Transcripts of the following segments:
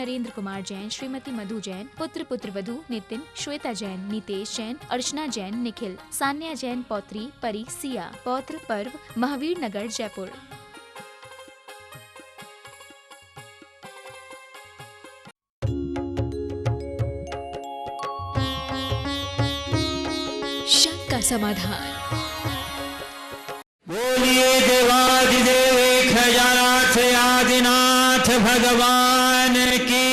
नरेंद्र कुमार जैन, श्रीमती मधु जैन, पुत्र पुत्रवधू नितिन, श्वेता जैन, नितेश जैन, अर्चना जैन, निखिल, सान्या जैन, पौत्री परी, सिया, पौत्र पर्व, महावीर नगर, जयपुर। शंका समाधान। बोलिए देवादिदेव खजानाथ आदिनाथ भगवान की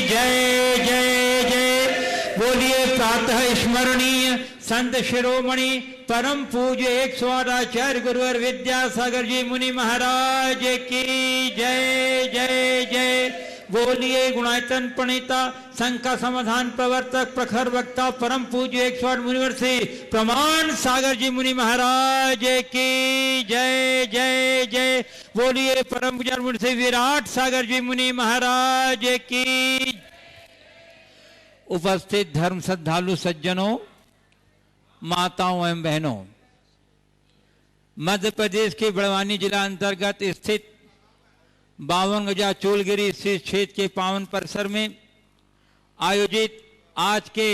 जय जय जय। बोलिए प्रातः स्मरणीय संत शिरोमणि परम पूज्य 108 आचार्य गुरुवर विद्यासागर जी मुनि महाराज की जय जय जय। बोलिए गुणायतन प्रणेता शंका समाधान प्रवर्तक प्रखर वक्ता परम पूज्य 108 मुनिवर श्री प्रमाण सागर जी मुनि महाराज की जय जय जय। बोलिए परम पूज्य मुनि श्री विराट सागर जी मुनि महाराज की। उपस्थित धर्म श्रद्धालु सज्जनों, माताओं एवं बहनों, मध्य प्रदेश के बड़वानी जिला अंतर्गत स्थित 52 गजा चूलगिरी स्थित क्षेत्र के पावन परिसर में आयोजित आज के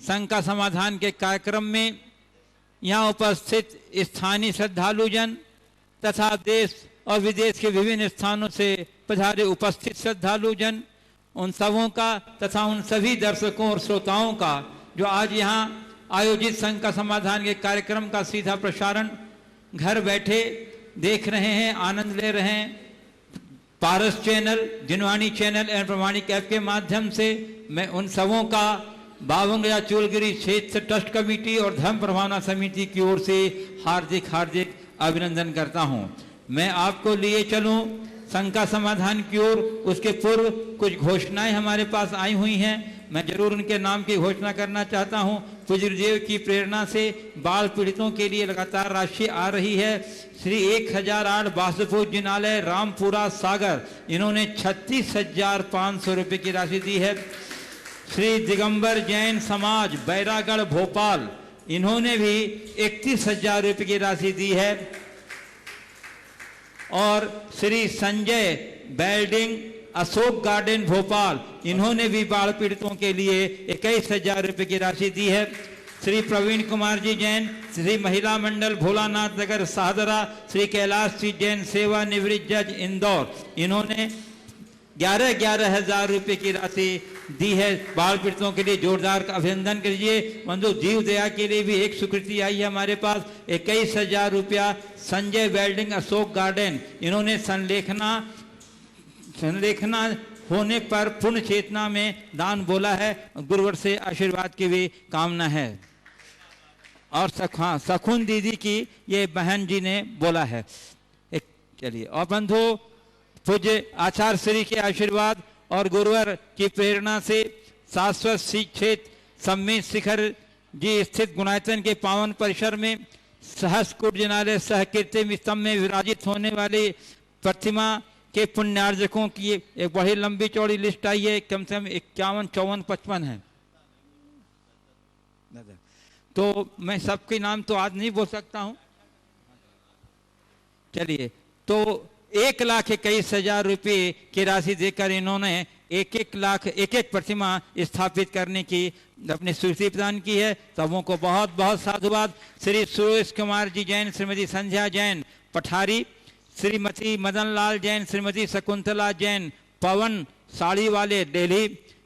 शंका समाधान के कार्यक्रम में यहाँ उपस्थित स्थानीय श्रद्धालुजन तथा देश और विदेश के विभिन्न स्थानों से पधारे उपस्थित श्रद्धालुजन, उन सबों का तथा उन सभी दर्शकों और श्रोताओं का जो आज यहाँ आयोजित शंका समाधान के कार्यक्रम का सीधा प्रसारण घर बैठे देख रहे हैं, आनंद ले रहे हैं। पारस चैनल, जिनवाणी चैनल एवं प्रमाणिक ऐप के माध्यम से मैं उन सबों का 52 गजा चूलगिरी क्षेत्र ट्रस्ट कमेटी और धर्म प्रभावना समिति की ओर से हार्दिक हार्दिक अभिनंदन करता हूं। मैं आपको लिए चलूं शंका समाधान की ओर, उसके पूर्व कुछ घोषणाएं हमारे पास आई हुई हैं। मैं जरूर उनके नाम की घोषणा करना चाहता हूं। पूज्य गुरुदेव की प्रेरणा से बाल पीड़ितों के लिए लगातार राशि आ रही है। श्री 1008 वासुदेव जिनालय रामपुरा सागर, इन्होंने 36,500 रुपये की राशि दी है। श्री दिगंबर जैन समाज बैरागढ़ भोपाल, इन्होंने भी 31,000 रुपये की राशि दी है। और श्री संजय बिल्डिंग अशोक गार्डन भोपाल, इन्होंने भी बाढ़ पीड़ितों के लिए 21,000 रुपये की राशि दी है। श्री प्रवीण कुमार जी जैन, श्री महिला मंडल भोलानाथ नगर सादरा, श्री कैलाश जी जैन सेवा निवृत्त जज इंदौर, इन्होंने 11,000 रुपये की राशि दी है। बाढ़ पीड़ितों के लिए जोरदार अभिनंदन कीजिए। बंधु जीव दया के लिए भी एक स्वीकृति आई है हमारे पास, 21,000 रुपया। संजय बिल्डिंग अशोक गार्डन, इन्होंने संलेखना होने पर पुण्य चेतना में दान बोला है। गुरुवर से आशीर्वाद की भी कामना है। और सखुन दीदी की ये बहन जी ने बोला है। चलिए, और बंधु पूज्य आचार्य श्री के आशीर्वाद और गुरुवर की प्रेरणा से शाश्वत क्षेत्र सम्मेत शिखर जी स्थित गुणायतन के पावन परिसर में सहस्कुट जिनालय सहकीर्ति स्तंभ में विराजित होने वाली प्रतिमा के पुण्यार्जकों की एक बड़ी लंबी चौड़ी लिस्ट आई है। कम से कम 51, 54, 55 है। तो मैं सबके नाम तो आज नहीं बोल सकता हूं। चलिए, तो 1,21,000 रुपये की राशि देकर इन्होंने एक प्रतिमा स्थापित करने की अपनी स्वीकृति प्रदान की है। सबों को बहुत बहुत साधुवाद। श्री सुरेश कुमार जी जैन, श्रीमती संध्या जैन पठारी, श्रीमती मदन लाल जैन, श्रीमती शकुंतला जैन पवन साड़ी वाले दिल्ली,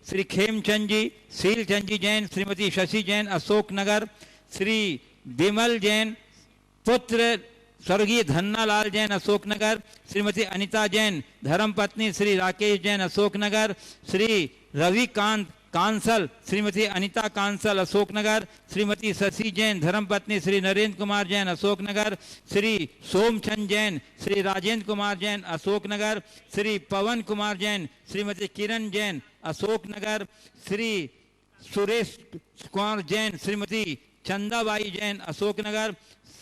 श्री खेमचंद जी, शीलचंद जी जैन, श्रीमती शशि जैन अशोक नगर, श्री विमल जैन पुत्र स्वर्गीय धन्ना लाल जैन अशोक नगर, श्रीमती अनिता जैन धर्मपत्नी श्री राकेश जैन अशोक नगर, श्री रविकांत कांसल श्रीमती अनिता कांसल अशोक नगर, श्रीमती शशि जैन धर्मपत्नी श्री नरेंद्र कुमार जैन अशोक नगर, श्री सोमचंद जैन श्री राजेंद्र कुमार जैन अशोक नगर, श्री पवन कुमार जैन श्रीमती किरण जैन अशोक नगर, श्री सुरेश कुमार जैन श्रीमती चंदाबाई जैन अशोकनगर,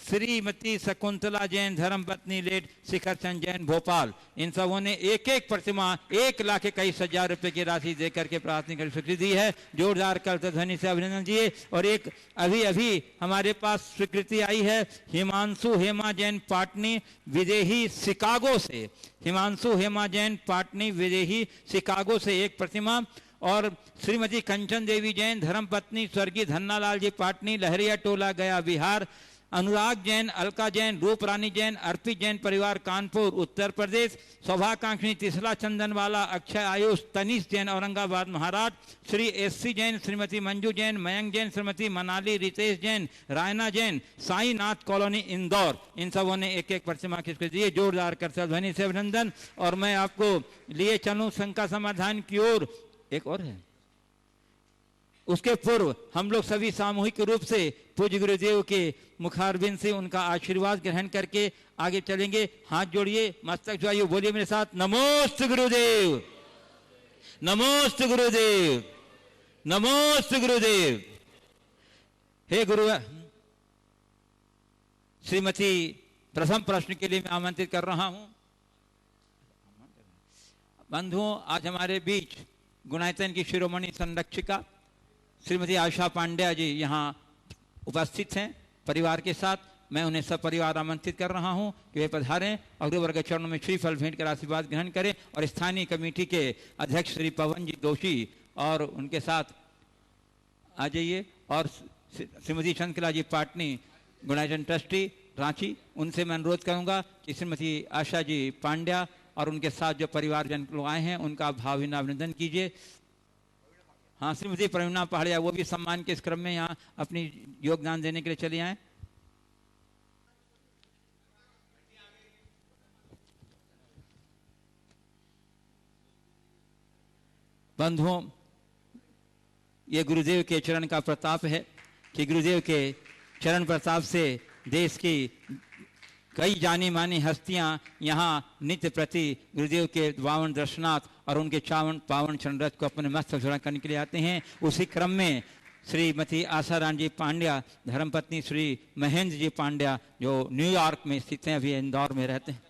श्रीमती शकुंतला जैन धर्मपत्नी लेट शिखर चंद जैन भोपाल। इन सबों ने एक एक प्रतिमा 1,21,000 रुपए की राशि देकर के प्रार्थना कर स्वीकृति दी है। जोरदार करतध्वनि से अभिनंदन दिए। और एक अभी अभी हमारे पास स्वीकृति आई है हिमांशु हेमा जैन पाटनी विदेही शिकागो से। हिमांशु हेमा जैन पाटनी विदेही शिकागो से एक प्रतिमा। और श्रीमती कंचन देवी जैन धर्मपत्नी स्वर्गीय धन्नालाल जी पाटनी लहरिया टोला गया बिहार। अनुराग जैन, अलका जैन, रूप रानी जैन, अर्पित जैन परिवार कानपुर उत्तर प्रदेश। सौभाकांक्षी तिसला चंदनवाला, अक्षय आयुष, तनीश जैन औरंगाबाद महाराष्ट्र। श्री एस.सी. जैन, श्रीमती मंजू जैन, मयंक जैन, श्रीमती मनाली, रितेश जैन, रायना जैन, साईनाथ कॉलोनी इंदौर। इन सबों ने एक एक प्रतिमा की स्वीकृति दी। जोरदार करतध्वनि से अभिनंदन। और मैं आपको लिए चलूं शंका समाधान की ओर। एक और है, उसके पूर्व हम लोग सभी सामूहिक रूप से पूज्य गुरुदेव के मुखारबिंद से उनका आशीर्वाद ग्रहण करके आगे चलेंगे। हाथ जोड़िए, मस्तक झुकाइए, बोलिए मेरे साथ, नमोस्तु गुरुदेव, नमोस्तु गुरुदेव, नमोस्तु गुरुदेव। हे गुरु, श्रीमती प्रथम प्रश्न के लिए मैं आमंत्रित कर रहा हूं। बंधुओं, आज हमारे बीच गुणायतन की शिरोमणि संरक्षिका श्रीमती आशा पांड्या जी यहाँ उपस्थित हैं परिवार के साथ। मैं उन्हें सब परिवार आमंत्रित कर रहा हूं कि वे पधारें और गुरुवर्ग के चरणों में श्रीफल भेंट कर आशीर्वाद ग्रहण करें। और स्थानीय कमेटी के अध्यक्ष श्री पवन जी दोषी और उनके साथ आ जाइए। और श्रीमती चंद्रकला जी पाटनी गुणायतन ट्रस्टी रांची, उनसे मैं अनुरोध करूंगा कि श्रीमती आशा जी पांड्या और उनके साथ जो परिवारजन लोग आए हैं उनका भावभीनी अभिनंदन कीजिए। हाँ, श्रीमती प्रवीणा पहाड़िया, वो भी सम्मान के इस क्रम में यहाँ अपनी योगदान देने के लिए चले आए। बंधुओं, ये गुरुदेव के चरण का प्रताप है कि गुरुदेव के चरण प्रताप से देश की कई जानी मानी हस्तियां यहाँ नित्य प्रति गुरुदेव के पावन दर्शनार्थ और उनके पावन चरण रथ को अपने मस्तक झुरा करने के लिए आते हैं। उसी क्रम में श्रीमती आशाराम जी पांड्या धर्मपत्नी श्री महेंद्र जी पांड्या जो न्यूयॉर्क में स्थित हैं, अभी इंदौर में रहते हैं।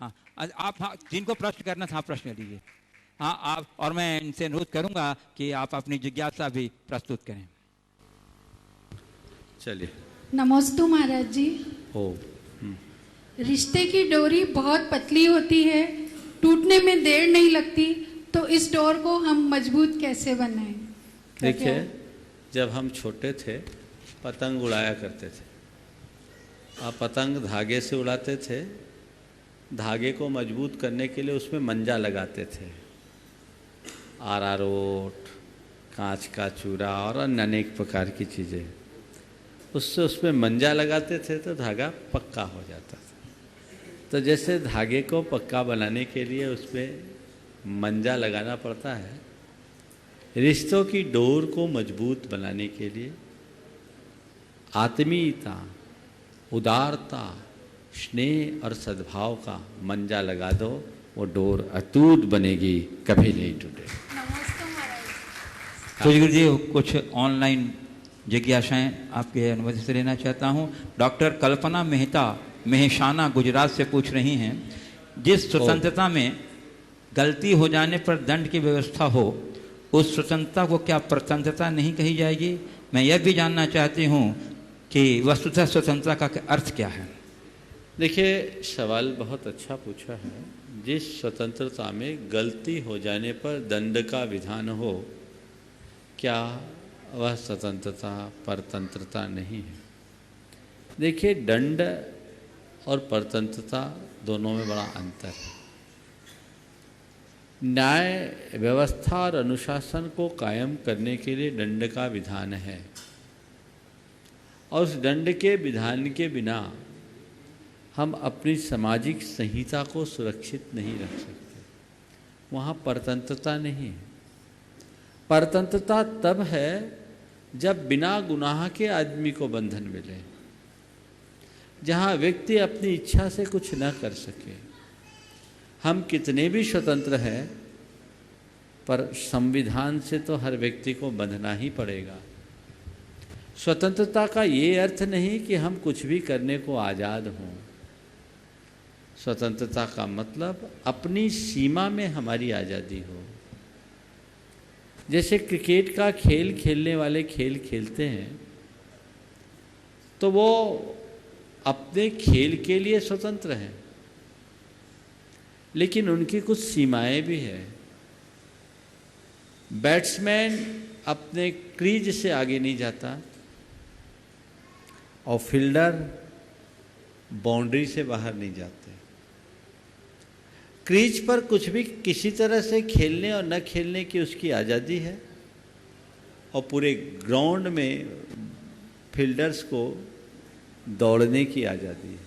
हाँ, आप जिनको प्रश्न करना था प्रश्न लीजिए। हाँ, आप, और मैं इनसे अनुरोध करूंगा कि आप अपनी जिज्ञासा भी प्रस्तुत करें। चलिए। नमोस्तु महाराज जी। ओ रिश्ते की डोरी बहुत पतली होती है, टूटने में देर नहीं लगती, तो इस डोर को हम मजबूत कैसे बनाएं? देखिए, जब हम छोटे थे पतंग उड़ाया करते थे। आप पतंग धागे से उड़ाते थे। धागे को मजबूत करने के लिए उसमें मंजा लगाते थे, अरारोट, कांच का चूरा और अन्य अनेक प्रकार की चीज़ें। उससे उसमें मंजा लगाते थे तो धागा पक्का हो जाता था। तो जैसे धागे को पक्का बनाने के लिए उसमें मंजा लगाना पड़ता है, रिश्तों की डोर को मजबूत बनाने के लिए आत्मीयता, उदारता, स्नेह और सद्भाव का मंजा लगा दो, वो डोर अटूट बनेगी, कभी नहीं टूटेगी। तो गुरुदेव, कुछ ऑनलाइन जिज्ञासाएं आपके अनुमति से लेना चाहता हूं। डॉक्टर कल्पना मेहता मेहसाना गुजरात से पूछ रही हैं, जिस स्वतंत्रता में गलती हो जाने पर दंड की व्यवस्था हो, उस स्वतंत्रता को क्या प्रतंत्रता नहीं कही जाएगी? मैं यह भी जानना चाहती हूं कि वस्तुतः स्वतंत्रता का अर्थ क्या है? देखिए, सवाल बहुत अच्छा पूछा है। जिस स्वतंत्रता में गलती हो जाने पर दंड का विधान हो, क्या वह स्वतंत्रता परतंत्रता नहीं है? देखिए, दंड और परतंत्रता दोनों में बड़ा अंतर है। न्याय व्यवस्था और अनुशासन को कायम करने के लिए दंड का विधान है, और उस दंड के विधान के बिना हम अपनी सामाजिक संहिता को सुरक्षित नहीं रख सकते। वहाँ परतंत्रता नहीं है। परतंत्रता तब है जब बिना गुनाह के आदमी को बंधन मिले, जहाँ व्यक्ति अपनी इच्छा से कुछ न कर सके। हम कितने भी स्वतंत्र हैं, पर संविधान से तो हर व्यक्ति को बंधना ही पड़ेगा। स्वतंत्रता का ये अर्थ नहीं कि हम कुछ भी करने को आज़ाद हों। स्वतंत्रता का मतलब अपनी सीमा में हमारी आज़ादी हो। जैसे क्रिकेट का खेल खेलने वाले खेल खेलते हैं तो वो अपने खेल के लिए स्वतंत्र हैं, लेकिन उनकी कुछ सीमाएं भी हैं। बैट्समैन अपने क्रीज से आगे नहीं जाता और फील्डर बाउंड्री से बाहर नहीं जाते। क्रीज पर कुछ भी किसी तरह से खेलने और न खेलने की उसकी आज़ादी है, और पूरे ग्राउंड में फील्डर्स को दौड़ने की आज़ादी है।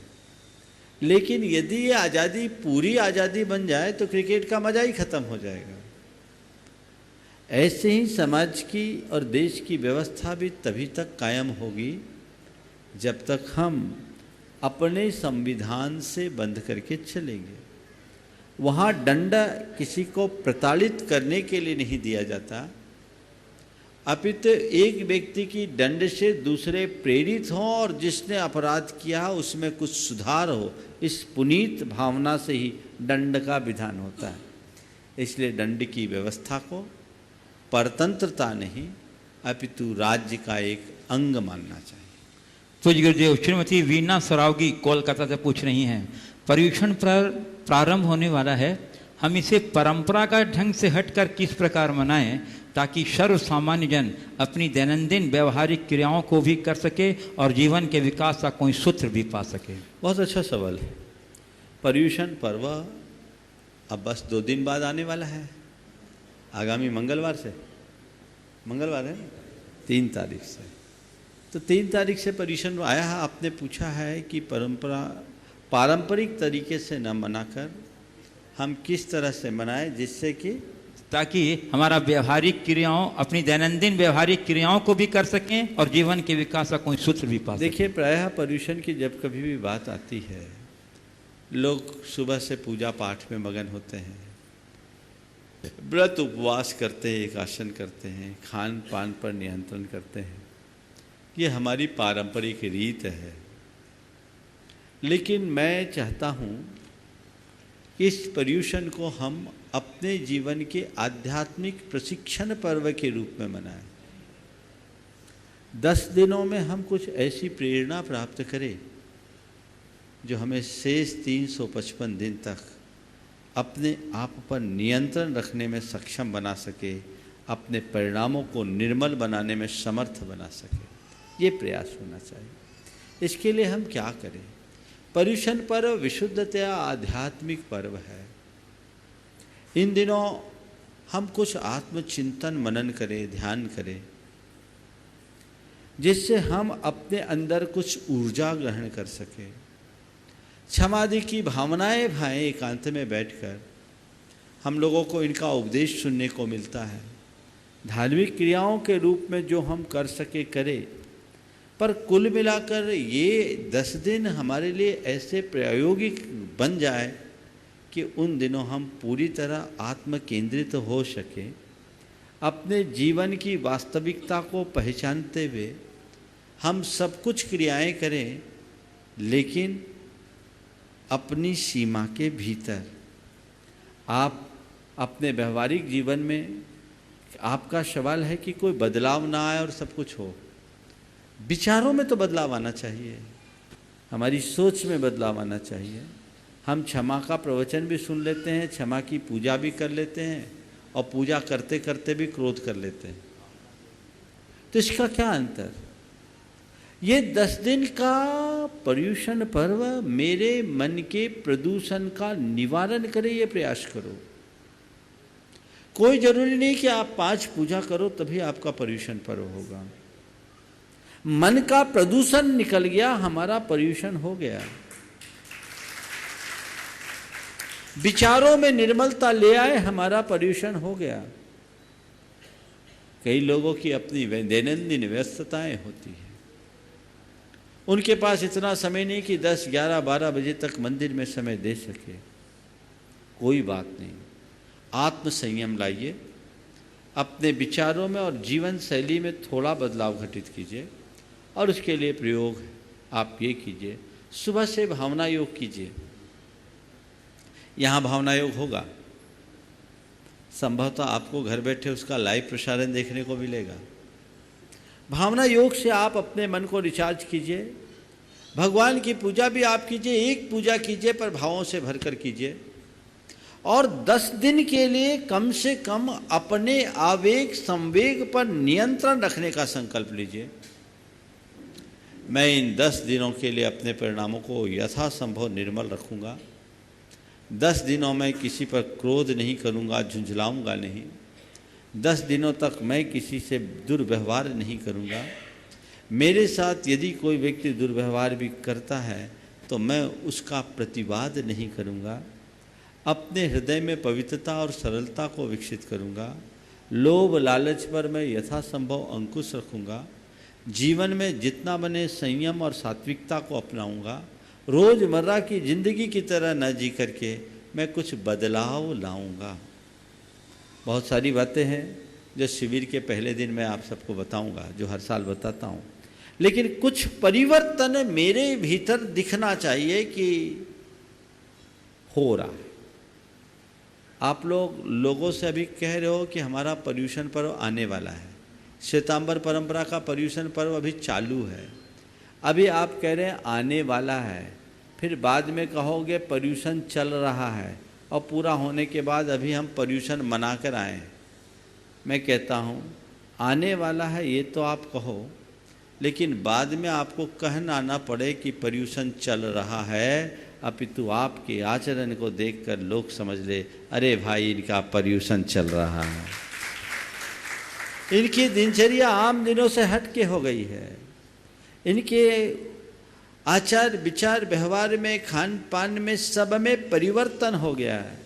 लेकिन यदि ये आज़ादी पूरी आज़ादी बन जाए तो क्रिकेट का मज़ा ही खत्म हो जाएगा। ऐसे ही समाज की और देश की व्यवस्था भी तभी तक कायम होगी जब तक हम अपने संविधान से बंध करके चलेंगे। वहाँ डंडा किसी को प्रताड़ित करने के लिए नहीं दिया जाता, अपितु एक व्यक्ति की दंड से दूसरे प्रेरित हों और जिसने अपराध किया उसमें कुछ सुधार हो, इस पुनीत भावना से ही दंड का विधान होता है। इसलिए दंड की व्यवस्था को परतंत्रता नहीं अपितु राज्य का एक अंग मानना चाहिए। पूज्य गुरुदेव, श्रीमती वीणा सरावगी कोलकाता से पूछ रही हैं, पर्यूषण पर प्रारंभ होने वाला है, हम इसे परंपरा का ढंग से हटकर किस प्रकार मनाएं ताकि सर्व सामान्य जन अपनी दैनंदिन व्यवहारिक क्रियाओं को भी कर सके और जीवन के विकास का कोई सूत्र भी पा सके। बहुत अच्छा सवाल है। पर्यूषण पर्व अब बस 2 दिन बाद आने वाला है, आगामी मंगलवार से, मंगलवार है 3 तारीख से। तो 3 तारीख से पर्यूषण आया है। आपने पूछा है कि पारंपरिक तरीके से न मनाकर हम किस तरह से मनाएं जिससे कि ताकि हमारा व्यवहारिक क्रियाओं, अपनी दैनंदिन व्यवहारिक क्रियाओं को भी कर सकें और जीवन के विकास का कोई सूत्र भी पा सकें। देखिए, प्रायः पर्यूषण की जब कभी भी बात आती है, लोग सुबह से पूजा पाठ में मगन होते हैं, व्रत उपवास करते हैं, एकासन करते हैं, खान पान पर नियंत्रण करते हैं। ये हमारी पारंपरिक रीत है। लेकिन मैं चाहता हूँ इस पर्यूषण को हम अपने जीवन के आध्यात्मिक प्रशिक्षण पर्व के रूप में मनाएं। 10 दिनों में हम कुछ ऐसी प्रेरणा प्राप्त करें जो हमें शेष 355 दिन तक अपने आप पर नियंत्रण रखने में सक्षम बना सके, अपने परिणामों को निर्मल बनाने में समर्थ बना सके। ये प्रयास होना चाहिए। इसके लिए हम क्या करें? पर्यूषण पर्व विशुद्धतया आध्यात्मिक पर्व है। इन दिनों हम कुछ आत्मचिंतन मनन करें, ध्यान करें, जिससे हम अपने अंदर कुछ ऊर्जा ग्रहण कर सकें। क्षमादि की भावनाएं भाएं एकांत में बैठकर हम लोगों को इनका उपदेश सुनने को मिलता है। धार्मिक क्रियाओं के रूप में जो हम कर सके करें, पर कुल मिलाकर ये 10 दिन हमारे लिए ऐसे प्रायोगिक बन जाए कि उन दिनों हम पूरी तरह आत्म केंद्रित हो सके, अपने जीवन की वास्तविकता को पहचानते हुए हम सब कुछ क्रियाएं करें, लेकिन अपनी सीमा के भीतर। आप अपने व्यवहारिक जीवन में, आपका सवाल है कि कोई बदलाव ना आए और सब कुछ हो। विचारों में तो बदलाव आना चाहिए, हमारी सोच में बदलाव आना चाहिए। हम क्षमा का प्रवचन भी सुन लेते हैं, क्षमा की पूजा भी कर लेते हैं, और पूजा करते करते भी क्रोध कर लेते हैं। तो इसका क्या अंतर? ये 10 दिन का पर्यूषण पर्व मेरे मन के प्रदूषण का निवारण करे, ये प्रयास करो। कोई जरूरी नहीं कि आप 5 पूजा करो तभी आपका पर्यूषण पर्व होगा। मन का प्रदूषण निकल गया, हमारा पर्यूषण हो गया। विचारों में निर्मलता ले आए, हमारा पर्यूषण हो गया। कई लोगों की अपनी दैनंदिन व्यस्तताएं होती हैं, उनके पास इतना समय नहीं कि 10, 11, 12 बजे तक मंदिर में समय दे सके। कोई बात नहीं, आत्म संयम लाइए, अपने विचारों में और जीवन शैली में थोड़ा बदलाव घटित कीजिए। और उसके लिए प्रयोग आप ये कीजिए, सुबह से भावना योग कीजिए। यहाँ भावना योग होगा, संभवतः आपको घर बैठे उसका लाइव प्रसारण देखने को मिलेगा। भावना योग से आप अपने मन को रिचार्ज कीजिए। भगवान की पूजा भी आप कीजिए, एक पूजा कीजिए पर भावों से भरकर कीजिए, और 10 दिन के लिए कम से कम अपने आवेग संवेग पर नियंत्रण रखने का संकल्प लीजिए। मैं इन 10 दिनों के लिए अपने परिणामों को यथासंभव निर्मल रखूंगा। 10 दिनों में किसी पर क्रोध नहीं करूंगा, झुंझलाऊंगा नहीं। 10 दिनों तक मैं किसी से दुर्व्यवहार नहीं करूंगा। मेरे साथ यदि कोई व्यक्ति दुर्व्यवहार भी करता है तो मैं उसका प्रतिवाद नहीं करूंगा। अपने हृदय में पवित्रता और सरलता को विकसित करूंगा। लोभ लालच पर मैं यथासंभव अंकुश रखूंगा। जीवन में जितना बने संयम और सात्विकता को अपनाऊंगा। रोज़मर्रा की जिंदगी की तरह न जी करके मैं कुछ बदलाव लाऊंगा। बहुत सारी बातें हैं जो शिविर के पहले दिन मैं आप सबको बताऊंगा, जो हर साल बताता हूं, लेकिन कुछ परिवर्तन मेरे भीतर दिखना चाहिए कि हो रहा है। आप लोगों से अभी कह रहे हो कि हमारा पर्युषण पर्व आने वाला है। श्वेतांबर परंपरा का पर्युषण पर्व अभी चालू है। अभी आप कह रहे हैं आने वाला है, फिर बाद में कहोगे पर्युषण चल रहा है, और पूरा होने के बाद अभी हम पर्युषण मना कर आए हैं। मैं कहता हूँ आने वाला है ये तो आप कहो, लेकिन बाद में आपको कहना ना पड़े कि पर्युषण चल रहा है, अपितु आपके आचरण को देखकर लोग समझ ले, अरे भाई इनका पर्युषण चल रहा है। इनकी दिनचर्या आम दिनों से हट के हो गई है। इनके आचार विचार व्यवहार में, खान पान में, सब में परिवर्तन हो गया है।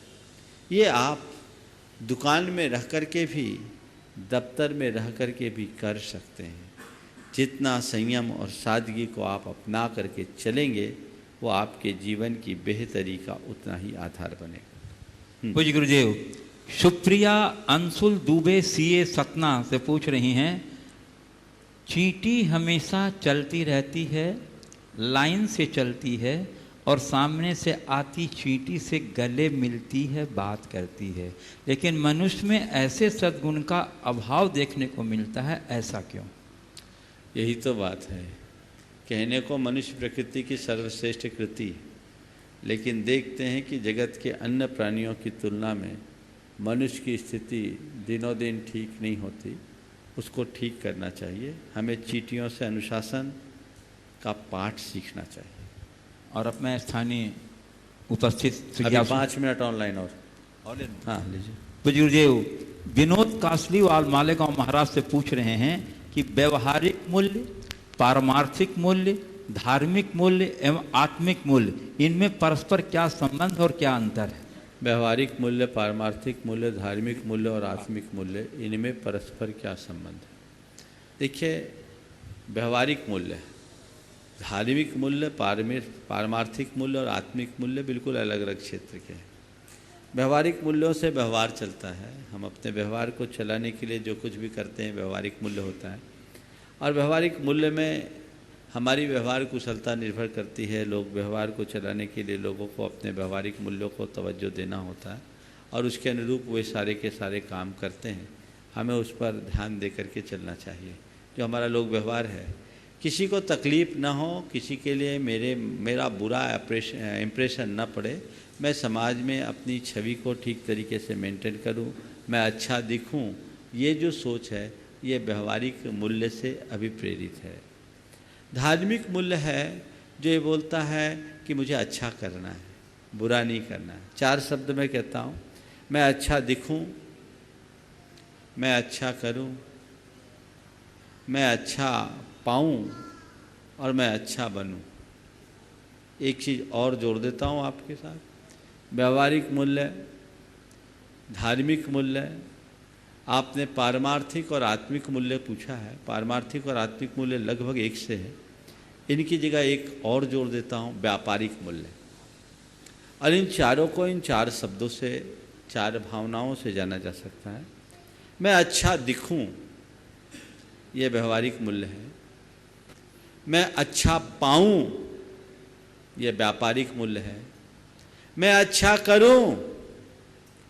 ये आप दुकान में रह कर के भी, दफ्तर में रह कर के भी कर सकते हैं। जितना संयम और सादगी को आप अपना करके चलेंगे वो आपके जीवन की बेहतरी का उतना ही आधार बनेगा। पूज्य गुरुदेव, सुप्रिया अंशुल दुबे सीए सतना से पूछ रही हैं, चींटी हमेशा चलती रहती है, लाइन से चलती है और सामने से आती चींटी से गले मिलती है, बात करती है, लेकिन मनुष्य में ऐसे सद्गुण का अभाव देखने को मिलता है, ऐसा क्यों? यही तो बात है। कहने को मनुष्य प्रकृति की सर्वश्रेष्ठ कृति, लेकिन देखते हैं कि जगत के अन्य प्राणियों की तुलना में मनुष्य की स्थिति दिनों दिन ठीक नहीं होती। उसको ठीक करना चाहिए। हमें चींटियों से अनुशासन का पाठ सीखना चाहिए। और अब मैं स्थानीय उपस्थित 5 मिनट ऑनलाइन और हाँ लीजिए। पूज्य गुरुदेव, विनोद कासलीवाल मालेगांव महाराज से पूछ रहे हैं कि व्यवहारिक मूल्य, पारमार्थिक मूल्य, धार्मिक मूल्य एवं आत्मिक मूल्य, इनमें परस्पर क्या संबंध और क्या अंतर है? व्यवहारिक मूल्य, पारमार्थिक मूल्य, धार्मिक मूल्य और आत्मिक मूल्य, इनमें परस्पर क्या संबंध है? देखिए, व्यवहारिक मूल्य, धार्मिक मूल्य, पारमार्थिक मूल्य और आत्मिक मूल्य बिल्कुल अलग अलग क्षेत्र के हैं। व्यवहारिक मूल्यों से व्यवहार चलता है। हम अपने व्यवहार को चलाने के लिए जो कुछ भी करते हैं व्यवहारिक मूल्य होता है, और व्यवहारिक मूल्य में हमारी व्यवहार कुशलता निर्भर करती है। लोग व्यवहार को चलाने के लिए लोगों को अपने व्यवहारिक मूल्यों को तवज्जो देना होता है और उसके अनुरूप वे सारे के सारे काम करते हैं। हमें उस पर ध्यान दे करके चलना चाहिए। जो हमारा लोग व्यवहार है, किसी को तकलीफ़ ना हो, किसी के लिए मेरा बुरा इम्प्रेशन ना पड़े, मैं समाज में अपनी छवि को ठीक तरीके से मेंटेन करूं, मैं अच्छा दिखूं, ये जो सोच है ये व्यवहारिक मूल्य से अभिप्रेरित है। धार्मिक मूल्य है जो ये बोलता है कि मुझे अच्छा करना है, बुरा नहीं करना है। 4 शब्द में कहता हूँ, मैं अच्छा दिखूं, मैं अच्छा करूं, मैं अच्छा पाऊं और मैं अच्छा बनूं। एक चीज़ और जोड़ देता हूँ आपके साथ, व्यवहारिक मूल्य, धार्मिक मूल्य, आपने पारमार्थिक और आत्मिक मूल्य पूछा है। पारमार्थिक और आत्मिक मूल्य लगभग एक से है। इनकी जगह एक और जोड़ देता हूँ, व्यापारिक मूल्य। और इन चारों को इन 4 शब्दों से, 4 भावनाओं से जाना जा सकता है। मैं अच्छा दिखूं, ये व्यवहारिक मूल्य है। मैं अच्छा पाऊं, ये व्यापारिक मूल्य है। मैं अच्छा करूं,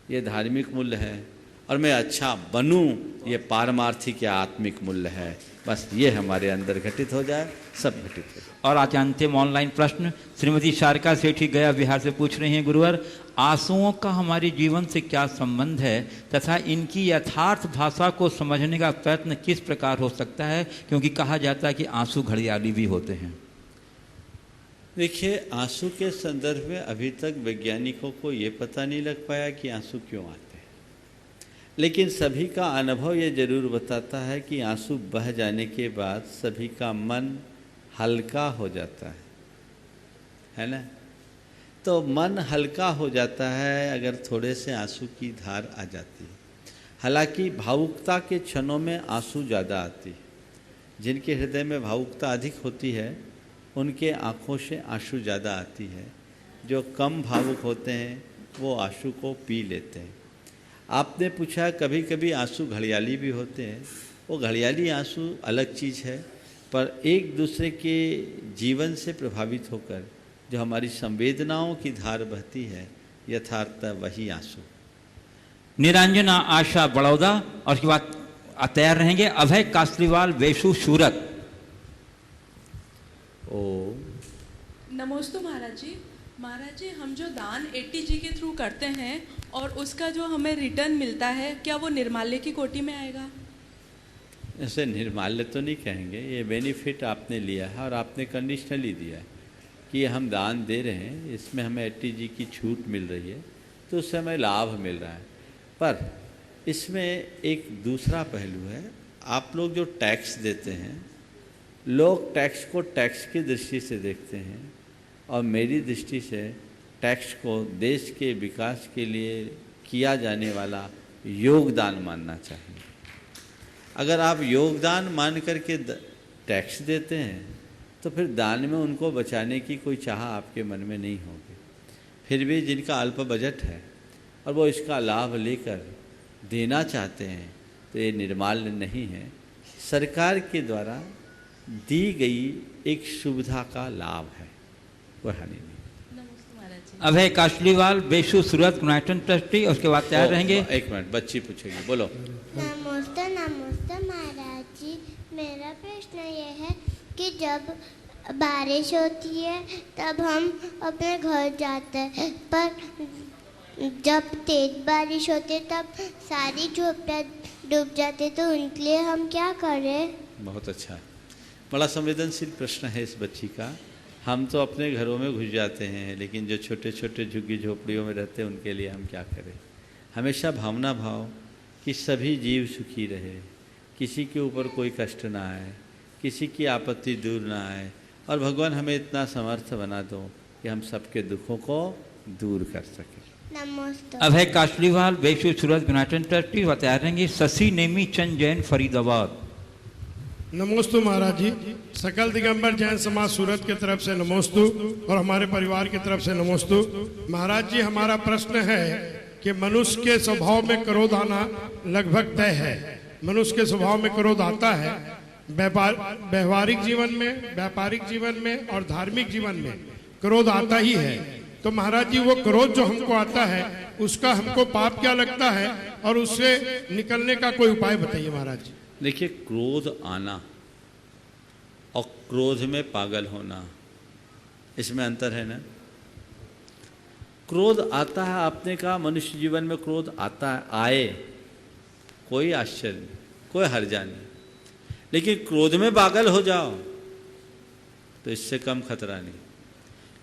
ये धार्मिक मूल्य है। और मैं अच्छा बनूं, ये पारमार्थिक या आत्मिक मूल्य है। बस ये हमारे अंदर घटित हो जाए, सब घटित हो जाए। और आज अंतिम ऑनलाइन प्रश्न श्रीमती शारिका सेठी गया बिहार से पूछ रही हैं, गुरुवर आंसुओं का हमारे जीवन से क्या संबंध है तथा इनकी यथार्थ भाषा को समझने का प्रयत्न किस प्रकार हो सकता है, क्योंकि कहा जाता है कि आंसू घड़ियाली भी होते हैं। देखिए, आंसू के संदर्भ में अभी तक वैज्ञानिकों को ये पता नहीं लग पाया कि आंसू क्यों आते हैं, लेकिन सभी का अनुभव ये जरूर बताता है कि आंसू बह जाने के बाद सभी का मन हल्का हो जाता है ना। तो मन हल्का हो जाता है अगर थोड़े से आंसू की धार आ जाती है। हालांकि भावुकता के क्षणों में आंसू ज़्यादा आती है। जिनके हृदय में भावुकता अधिक होती है उनके आँखों से आंसू ज़्यादा आती है। जो कम भावुक होते हैं वो आंसू को पी लेते हैं। आपने पूछा कभी कभी आंसू घड़ियाली भी होते हैं। वो घड़ियाली आंसू अलग चीज़ है, पर एक दूसरे के जीवन से प्रभावित होकर जो हमारी संवेदनाओं की धार बहती है, यथार्थ वही आंसू। निरंजना आशा बड़ौदा और उसके बाद तैयार रहेंगे अभय कासलीवाल वेशु सूरत। ओ नमोस्तु महाराज जी। महाराज जी, हम जो दान ATG के थ्रू करते हैं और उसका जो हमें रिटर्न मिलता है, क्या वो निर्माल्य की कोटि में आएगा? ऐसे निर्माल्य तो नहीं कहेंगे, ये बेनिफिट आपने लिया है और आपने कंडीशनली दिया है कि हम दान दे रहे हैं, इसमें हमें ATG की छूट मिल रही है, तो उससे हमें लाभ मिल रहा है। पर इसमें एक दूसरा पहलू है। आप लोग जो टैक्स देते हैं, लोग टैक्स को टैक्स की दृष्टि से देखते हैं और मेरी दृष्टि से टैक्स को देश के विकास के लिए किया जाने वाला योगदान मानना चाहिए। अगर आप योगदान मान करके टैक्स देते हैं तो फिर दान में उनको बचाने की कोई चाह आपके मन में नहीं होगी। फिर भी जिनका अल्प बजट है और वो इसका लाभ लेकर देना चाहते हैं तो ये निर्माल्य नहीं है, सरकार के द्वारा दी गई एक सुविधा का लाभ है, कोई हानि नहीं। अभय कासलीवाल वेशु सूरत यूनाइटेड ट्रस्टी। उसके बाद तैयार रहेंगे। एक मिनट, बच्ची पूछेगी, बोलो। नमस्ते नमस्ते महाराज जी। मेरा प्रश्न ये है कि जब बारिश होती है तब हम अपने घर जाते हैं, पर जब तेज बारिश होती है तब सारी झोपड़ियाँ डूब जाती, तो उनके लिए हम क्या करें? बहुत अच्छा, बड़ा संवेदनशील प्रश्न है इस बच्ची का। हम तो अपने घरों में घुस जाते हैं, लेकिन जो छोटे छोटे झुग्गी झोपड़ियों में रहते हैं उनके लिए हम क्या करें? हमेशा भावना भाव कि सभी जीव सुखी रहे, किसी के ऊपर कोई कष्ट ना आए, किसी की आपत्ति दूर ना आए, और भगवान हमें इतना समर्थ बना दो कि हम सबके दुखों को दूर कर सकें। नमस्ते। अभय कासलीवाल वेशु सूरत यूनाइटेड ट्रस्टी। तैयार रहेंगे शशि नेमी चंद जैन फरीदाबाद। नमोस्तु महाराज जी। सकल दिगंबर जैन समाज सूरत की तरफ से नमोस्तु और हमारे परिवार की तरफ से नमोस्तु। महाराज जी, हमारा प्रश्न है कि मनुष्य के स्वभाव में क्रोध आना लगभग तय है। मनुष्य के स्वभाव में क्रोध आता है, व्यवहारिक जीवन में, व्यापारिक जीवन में और धार्मिक जीवन में क्रोध आता ही है। तो महाराज जी, वो क्रोध जो हमको आता है उसका हमको पाप क्या लगता है और उससे निकलने का कोई उपाय बताइए महाराज जी। देखिए, क्रोध आना और क्रोध में पागल होना, इसमें अंतर है ना। क्रोध आता है, आपने कहा मनुष्य जीवन में क्रोध आता है, आए, कोई आश्चर्य नहीं, कोई हर्जा नहीं। लेकिन क्रोध में पागल हो जाओ तो इससे कम खतरा नहीं।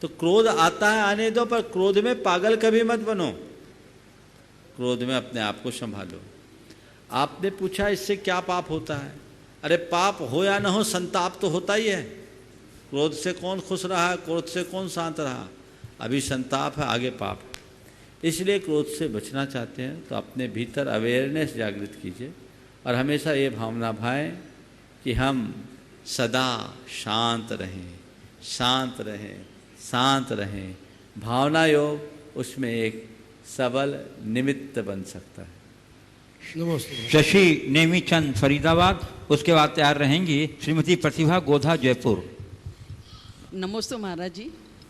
तो क्रोध आता है, आने दो, पर क्रोध में पागल कभी मत बनो। क्रोध में अपने आप को संभालो। आपने पूछा इससे क्या पाप होता है? अरे पाप हो या न हो, संताप तो होता ही है। क्रोध से कौन खुश रहा है, क्रोध से कौन शांत रहा? अभी संताप है, आगे पाप। इसलिए क्रोध से बचना चाहते हैं तो अपने भीतर अवेयरनेस जागृत कीजिए और हमेशा ये भावना भाएं कि हम सदा शांत रहें, शांत रहें, शांत रहें। भावना योग उसमें एक सबल निमित्त बन सकता है। शशि नेमीचंद फरीदाबाद। उसके बाद तैयार रहेंगी श्रीमती प्रतिभा गोधा जयपुर। नमोस्तु महाराज जी,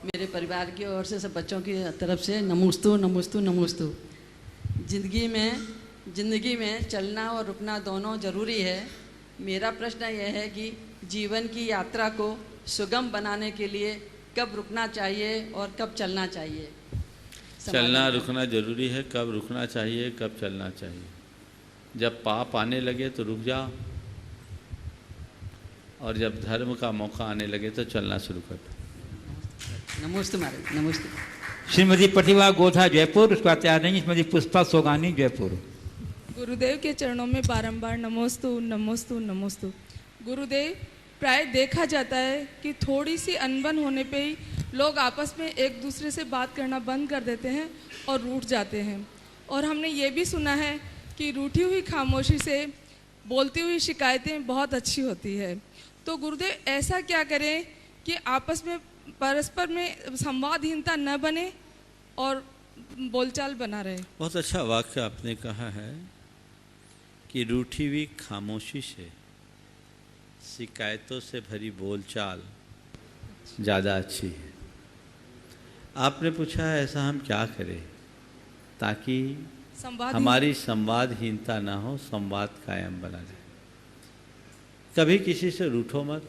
मेरे परिवार की ओर से सब बच्चों की तरफ से नमोस्तु नमोस्तु नमोस्तु। ज़िंदगी में चलना और रुकना दोनों ज़रूरी है। मेरा प्रश्न यह है कि जीवन की यात्रा को सुगम बनाने के लिए कब रुकना चाहिए और कब चलना चाहिए? चलना रुकना जरूरी है। कब रुकना चाहिए, कब चलना चाहिए? जब पाप आने लगे तो रुक जाओ, और जब धर्म का मौका आने लगे तो चलना शुरू कर दो। नमस्ते महाराज, नमस्ते। श्रीमती प्रतिभा गोथा जयपुर, उसका तैयार नहीं श्रीमती पुष्पा सोगानी जयपुर। गुरुदेव के चरणों में बारंबार नमोस्तु नमोस्तु नमोस्तु। गुरुदेव, प्राय देखा जाता है कि थोड़ी सी अनबन होने पे ही लोग आपस में एक दूसरे से बात करना बंद कर देते हैं और रूठ जाते हैं। और हमने ये भी सुना है कि रूठी हुई खामोशी से बोलती हुई शिकायतें बहुत अच्छी होती है। तो गुरुदेव, ऐसा क्या करें कि आपस में परस्पर में संवादहीनता न बने और बोलचाल बना रहे? बहुत अच्छा वाक्य आपने कहा है कि रूठी हुई खामोशी से, शिकायतों से भरी बोलचाल ज़्यादा अच्छी है। आपने पूछा है ऐसा हम क्या करें ताकि हमारी संवादहीनता ना हो, संवाद कायम बना जाए। कभी किसी से रूठो मत,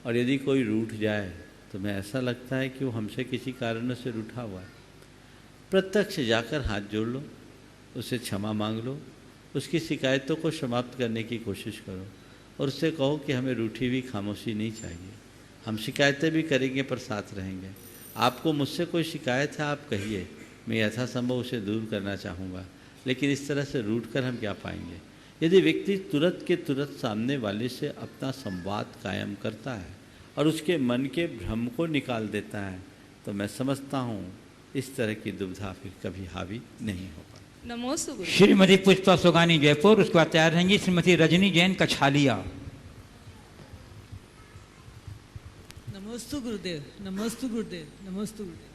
और यदि कोई रूठ जाए तो मैं ऐसा लगता है कि वो हमसे किसी कारण से रूठा हुआ है, प्रत्यक्ष जाकर हाथ जोड़ लो, उससे क्षमा मांग लो, उसकी शिकायतों को समाप्त करने की कोशिश करो और उससे कहो कि हमें रूठी हुई खामोशी नहीं चाहिए। हम शिकायतें भी करेंगे पर साथ रहेंगे। आपको मुझसे कोई शिकायत है आप कहिए, मैं यथासंभव उसे दूर करना चाहूँगा, लेकिन इस तरह से रूठ कर हम क्या पाएंगे? यदि व्यक्ति तुरंत के तुरंत सामने वाले से अपना संवाद कायम करता है और उसके मन के भ्रम को निकाल देता है तो मैं समझता हूँ इस तरह की दुविधा फिर कभी हावी नहीं होगा। नमोस्तु। श्रीमती पुष्पा सोगानी जयपुर, उसके बाद तैयार रहेंगी श्रीमती रजनी जैन कछालिया। नमोस्तु गुरुदेव, नमोस्तु गुरुदेव, नमोस्तु गुरुदेव।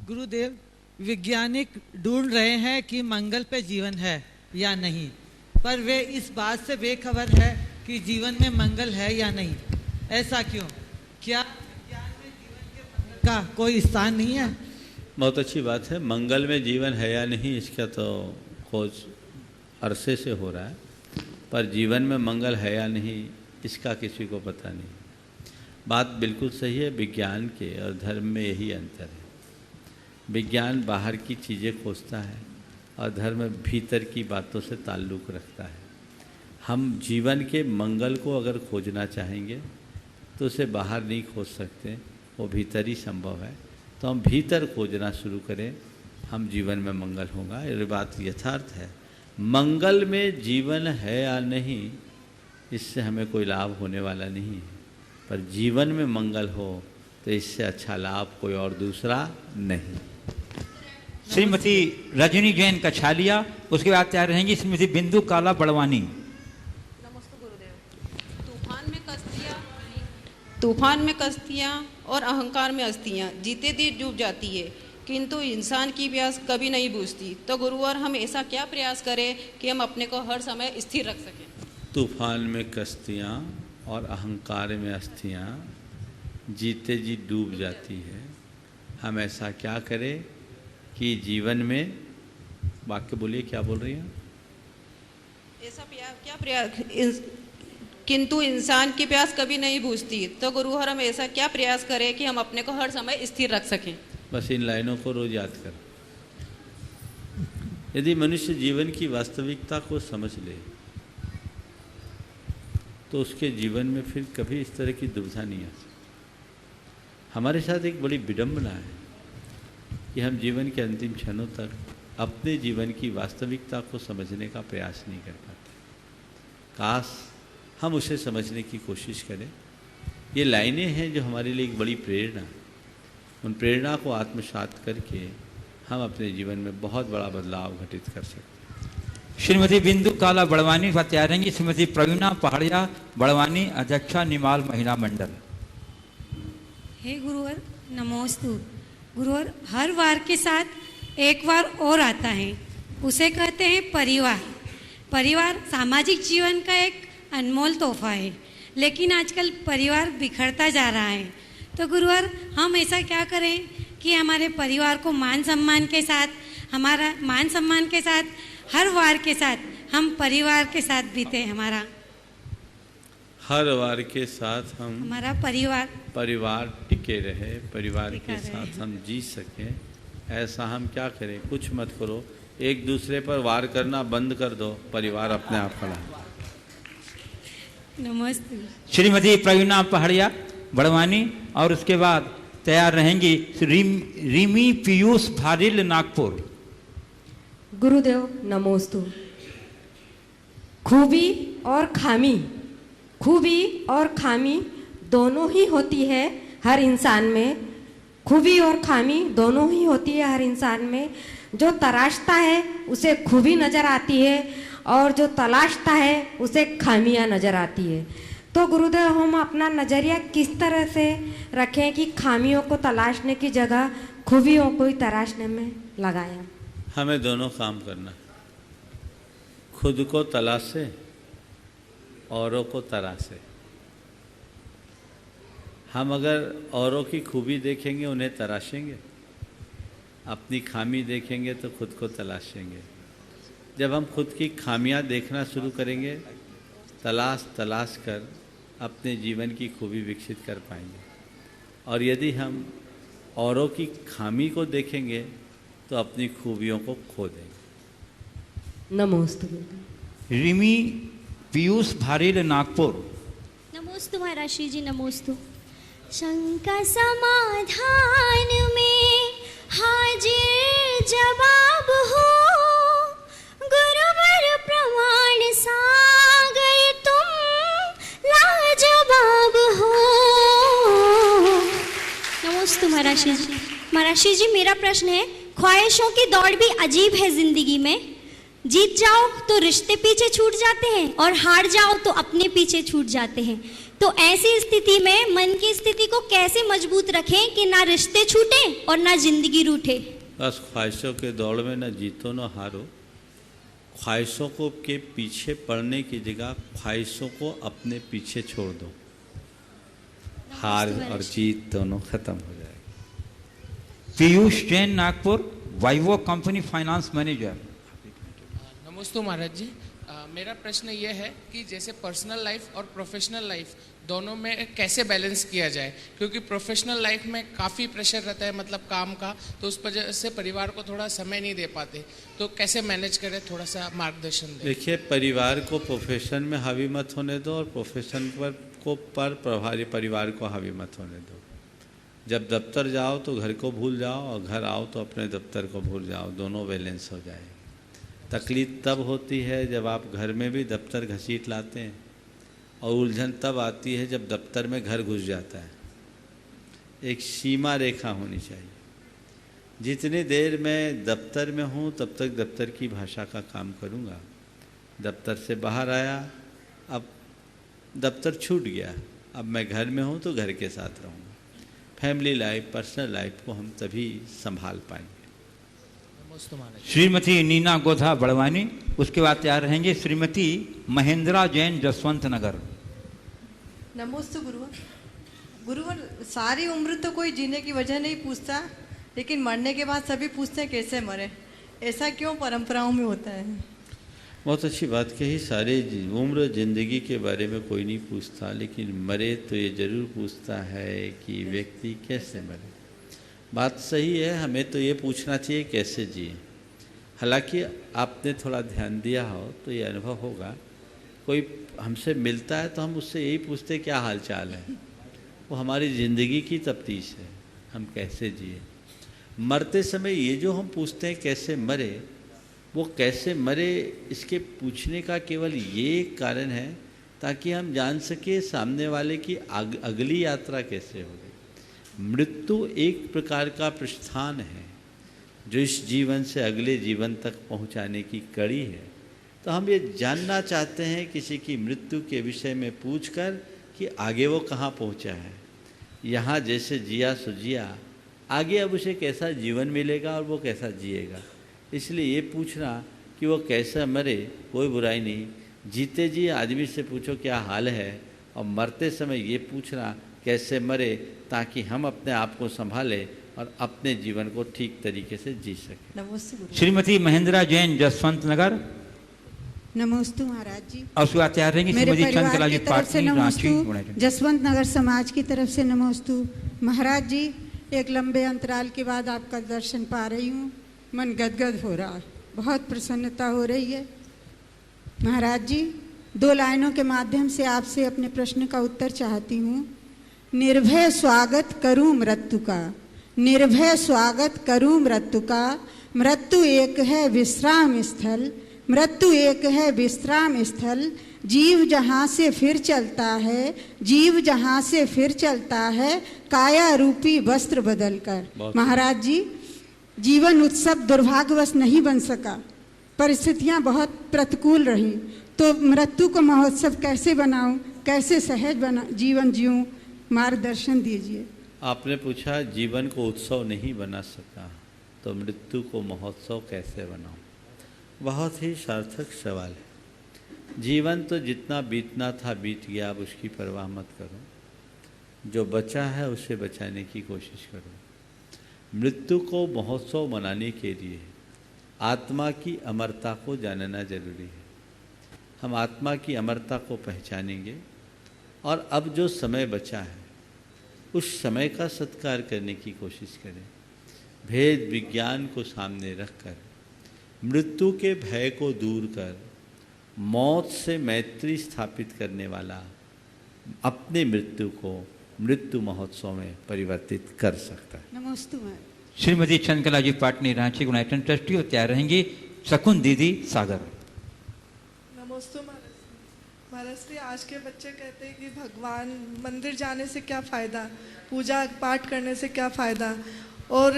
गुरुदेव, वैज्ञानिक ढूंढ रहे हैं कि मंगल पे जीवन है या नहीं, पर वे इस बात से बेखबर है कि जीवन में मंगल है या नहीं। ऐसा क्यों? क्या विज्ञान में जीवन के मंगल का कोई स्थान नहीं है? बहुत अच्छी बात है। मंगल में जीवन है या नहीं इसका तो खोज अरसे से हो रहा है, पर जीवन में मंगल है या नहीं इसका किसी को पता नहीं। बात बिल्कुल सही है। विज्ञान के और धर्म में यही अंतर है। विज्ञान बाहर की चीज़ें खोजता है और धर्म भीतर की बातों से ताल्लुक़ रखता है। हम जीवन के मंगल को अगर खोजना चाहेंगे तो उसे बाहर नहीं खोज सकते, वो भीतर ही संभव है। तो हम भीतर खोजना शुरू करें, हम जीवन में मंगल होगा। ये बात यथार्थ है। मंगल में जीवन है या नहीं इससे हमें कोई लाभ होने वाला नहीं है, पर जीवन में मंगल हो तो इससे अच्छा लाभ कोई और दूसरा नहीं। श्रीमती रजनी जैन कछालिया, उसके बाद तैयार रहेंगी श्रीमती बिंदु काला बड़वानी। नमस्ते गुरुदेव। तूफान में कश्तियाँ और अहंकार में अस्थियाँ जीते दी डूब जाती है, किंतु इंसान की प्यास कभी नहीं बुझती। तो गुरुवर, हम ऐसा क्या प्रयास करें कि हम अपने को हर समय स्थिर रख सकें? तूफान में कश्तियाँ और अहंकार में अस्थियाँ जीते जी डूब जाती है। हम ऐसा क्या करें कि जीवन में, वाक्य बोलिए, क्या बोल रही हैं? ऐसा क्या प्रयास, किंतु इंसान की प्यास कभी नहीं बुझती। तो गुरुवर, हम ऐसा क्या प्रयास करें कि हम अपने को हर समय स्थिर रख सकें? बस इन लाइनों को रोज याद कर। यदि मनुष्य जीवन की वास्तविकता को समझ ले तो उसके जीवन में फिर कभी इस तरह की दुविधा नहीं आ सकती। हमारे साथ एक बड़ी विडंबना है कि हम जीवन के अंतिम क्षणों तक अपने जीवन की वास्तविकता को समझने का प्रयास नहीं कर पाते। काश हम उसे समझने की कोशिश करें। ये लाइनें हैं जो हमारे लिए एक बड़ी प्रेरणा, उन प्रेरणा को आत्मसात करके हम अपने जीवन में बहुत बड़ा बदलाव घटित कर सकते हैं। श्रीमती बिंदु काला बड़वानी, तैयार रहेंगी श्रीमती प्रवीणा पहाड़िया बड़वानी, अध्यक्षा निमाल महिला मंडल। हे गुरुवर, नमोस्तु। गुरुवर, हर वार के साथ एक वार और आता है, उसे कहते हैं परिवार। परिवार सामाजिक जीवन का एक अनमोल तोहफा है। लेकिन आजकल परिवार बिखरता जा रहा है। तो गुरुवर हम ऐसा क्या करें कि हमारे परिवार को मान सम्मान के साथ, हमारा मान सम्मान के साथ, हर वार के साथ हम परिवार के साथ बीते, हमारा हर वार के साथ हम हमारा परिवार टिके रहे, परिवार के साथ हम जी सकें, ऐसा हम क्या करें? कुछ मत करो, एक दूसरे पर वार करना बंद कर दो, परिवार अपने आप खड़ा है। नमस्ते। श्रीमती प्रवीणा पहाड़िया बड़वानी और उसके बाद तैयार रहेंगी रिमी पीयूष भारिल नागपुर। गुरुदेव नमोस्तु। खूबी और खामी दोनों ही होती है हर इंसान में। खूबी और खामी दोनों ही होती है हर इंसान में। जो तराशता है उसे खूबी नज़र आती है और जो तलाशता है उसे खामियां नज़र आती है। तो गुरुदेव हम अपना नज़रिया किस तरह से रखें कि खामियों को तलाशने की जगह खूबियों को ही तराशने में लगाएं? हमें दोनों काम करना, खुद को तलाशे, औरों को तराशे। हम अगर औरों की खूबी देखेंगे उन्हें तराशेंगे, अपनी खामी देखेंगे तो खुद को तलाशेंगे। जब हम खुद की खामियां देखना शुरू करेंगे, तलाश कर अपने जीवन की खूबी विकसित कर पाएंगे। और यदि हम औरों की खामी को देखेंगे तो अपनी खूबियों को खो देंगे। नमोस्तु। रिमी पीयूष भारिल नागपुर। नमोस्तु महाराज श्री जी, नमोस्तु। शंका समाधान में हाजिर जवाब हो, गुरुवर प्रमाण सागर तुम लाजवाब हो। नमोस्तु महाराज श्री जी। महाराज श्री जी, मेरा प्रश्न है, ख्वाहिशों की दौड़ भी अजीब है जिंदगी में। जीत जाओ तो रिश्ते पीछे छूट जाते हैं और हार जाओ तो अपने पीछे छूट जाते हैं। तो ऐसी स्थिति में मन की स्थिति को कैसे मजबूत रखें कि ना रिश्ते छूटे और ना जिंदगी रूठे? बस ख्वाहिशों के दौड़ में न जीतो न हारो। ख्वाहिशों को के पीछे पड़ने की जगह ख्वाहिशों को अपने पीछे छोड़ दो, हार और जीत दोनों खत्म हो जाएगी। Piyush Jain Nagpur, vivo company finance manager. नमस्ते महाराज जी। मेरा प्रश्न ये है कि जैसे पर्सनल लाइफ और प्रोफेशनल लाइफ दोनों में कैसे बैलेंस किया जाए, क्योंकि प्रोफेशनल लाइफ में काफ़ी प्रेशर रहता है, मतलब काम का, तो उस वजह से परिवार को थोड़ा समय नहीं दे पाते। तो कैसे मैनेज करें, थोड़ा सा मार्गदर्शन दें। देखिए, परिवार को प्रोफेशन में हावी मत होने दो और प्रोफेशन पर प्रभारी परिवार को हावी मत होने दो। जब दफ्तर जाओ तो घर को भूल जाओ और घर आओ तो अपने दफ्तर को भूल जाओ, दोनों बैलेंस हो जाए। तकलीफ तब होती है जब आप घर में भी दफ्तर घसीट लाते हैं, और उलझन तब आती है जब दफ्तर में घर घुस जाता है। एक सीमा रेखा होनी चाहिए। जितनी देर मैं दफ्तर में हूँ तब तक दफ्तर की भाषा का काम करूँगा। दफ्तर से बाहर आया, अब दफ्तर छूट गया, अब मैं घर में हूँ तो घर के साथ रहूँगा। फैमिली लाइफ, पर्सनल लाइफ को हम तभी संभाल पाएंगे। श्रीमती नीना गोधा बड़वानी, उसके बाद तैयार रहेंगे श्रीमती महेंद्रा जैन जसवंत नगर। नमस्ते गुरुवर। गुरुवर, सारी उम्र तो कोई जीने की वजह नहीं पूछता, लेकिन मरने के बाद सभी पूछते हैं कैसे मरे। ऐसा क्यों परंपराओं में होता है? बहुत अच्छी बात कही। सारी उम्र जिंदगी के बारे में कोई नहीं पूछता, लेकिन मरे तो ये जरूर पूछता है कि व्यक्ति कैसे मरे। बात सही है, हमें तो ये पूछना चाहिए कैसे जिए। हालांकि आपने थोड़ा ध्यान दिया हो तो ये अनुभव होगा, कोई हमसे मिलता है तो हम उससे यही पूछते क्या हाल चाल है। वो हमारी ज़िंदगी की तफ्तीश है, हम कैसे जिए। मरते समय ये जो हम पूछते हैं कैसे मरे, वो कैसे मरे इसके पूछने का केवल ये कारण है ताकि हम जान सके सामने वाले की अगली यात्रा कैसे होगी। मृत्यु एक प्रकार का प्रस्थान है जो इस जीवन से अगले जीवन तक पहुंचाने की कड़ी है। तो हम ये जानना चाहते हैं किसी की मृत्यु के विषय में पूछकर कि आगे वो कहाँ पहुंचा है। यहाँ जैसे जिया सो जिया, आगे अब उसे कैसा जीवन मिलेगा और वो कैसा जिएगा। इसलिए ये पूछना कि वो कैसा मरे कोई बुराई नहीं। जीते जी आदमी से पूछो क्या हाल है, और मरते समय ये पूछना कैसे मरे, ताकि हम अपने आप को संभालें और अपने जीवन को ठीक तरीके से जी सकें। नमस्ते। श्रीमती महेंद्रा जैन, जसवंत नगर। नमोस्तु महाराज जी। और उसके बाद तैयार रहेंगी मेरे श्रीमती परिवार चंद्रकला जी की तरफ से पाटनी, नमोस्तु, रांची। जसवंत नगर समाज की तरफ से नमोस्तु। महाराज जी, एक लंबे अंतराल के बाद आपका दर्शन पा रही हूँ, मन गदगद हो रहा है, बहुत प्रसन्नता हो रही है। महाराज जी, 2 लाइनों के माध्यम से आपसे अपने प्रश्न का उत्तर चाहती हूँ। निर्भय स्वागत करूँ मृत्यु का, निर्भय स्वागत करूँ मृत्यु का, मृत्यु एक है विश्राम स्थल, मृत्यु एक है विश्राम स्थल, जीव जहाँ से फिर चलता है, जीव जहाँ से फिर चलता है, काया रूपी वस्त्र बदलकर। महाराज जी, जीवन उत्सव दुर्भाग्यवश नहीं बन सका, परिस्थितियाँ बहुत प्रतिकूल रहीं, तो मृत्यु को महोत्सव कैसे बनाऊं, कैसे सहज बना जीवन जीऊं, मार्गदर्शन दीजिए। आपने पूछा जीवन को उत्सव नहीं बना सका तो मृत्यु को महोत्सव कैसे बनाऊं। बहुत ही सार्थक सवाल है। जीवन तो जितना बीतना था बीत गया, अब उसकी परवाह मत करो, जो बचा है उसे बचाने की कोशिश करो। मृत्यु को महोत्सव मनाने के लिए आत्मा की अमरता को जानना जरूरी है। हम आत्मा की अमरता को पहचानेंगे और अब जो समय बचा है उस समय का सत्कार करने की कोशिश करें। भेद विज्ञान को सामने रखकर मृत्यु के भय को दूर कर मौत से मैत्री स्थापित करने वाला अपने मृत्यु को मृत्यु महोत्सव में परिवर्तित कर सकता है। नमस्ते। श्रीमती चंद्रकला जी पाटनी, रांची यूनाइटेड ट्रस्टी। और तैयार रहेंगी शकुन दीदी, सागर। नमस्ते महाराज श्री, आज के बच्चे कहते हैं कि भगवान मंदिर जाने से क्या फ़ायदा, पूजा पाठ करने से क्या फ़ायदा, और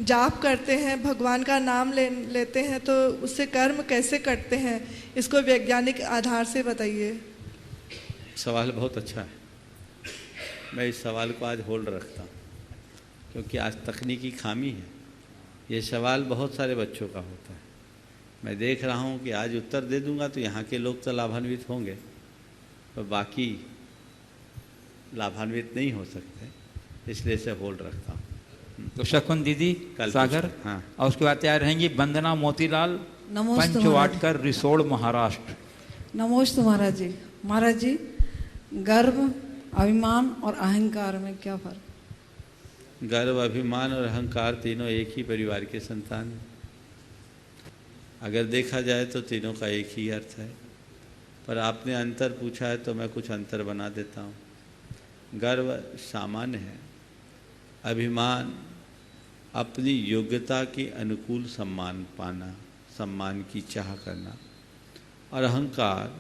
जाप करते हैं, भगवान का नाम लेते हैं, तो उससे कर्म कैसे करते हैं, इसको वैज्ञानिक आधार से बताइए। सवाल बहुत अच्छा है। मैं इस सवाल को आज होल्ड रखता हूँ क्योंकि आज तकनीकी खामी है। ये सवाल बहुत सारे बच्चों का होता है। मैं देख रहा हूँ कि आज उत्तर दे दूंगा तो यहाँ के लोग तो लाभान्वित होंगे, पर बाकी लाभान्वित नहीं हो सकते, इसलिए इसे होल्ड रखता हूँ। तो शकुन दीदी, सागर। हाँ। और उसके बाद तैयार रहेंगी वंदना मोतीलाल, पंचवाटकर, रिसोड, महाराष्ट्र। नमोस्तु महाराज जी। महाराज जी, गर्व, अभिमान और अहंकार में क्या फर्क? गर्व, अभिमान और अहंकार तीनों एक ही परिवार के संतान हैं। अगर देखा जाए तो तीनों का एक ही अर्थ है, पर आपने अंतर पूछा है तो मैं कुछ अंतर बना देता हूँ। गर्व सामान्य है, अभिमान अपनी योग्यता के अनुकूल सम्मान पाना, सम्मान की चाह करना, और अहंकार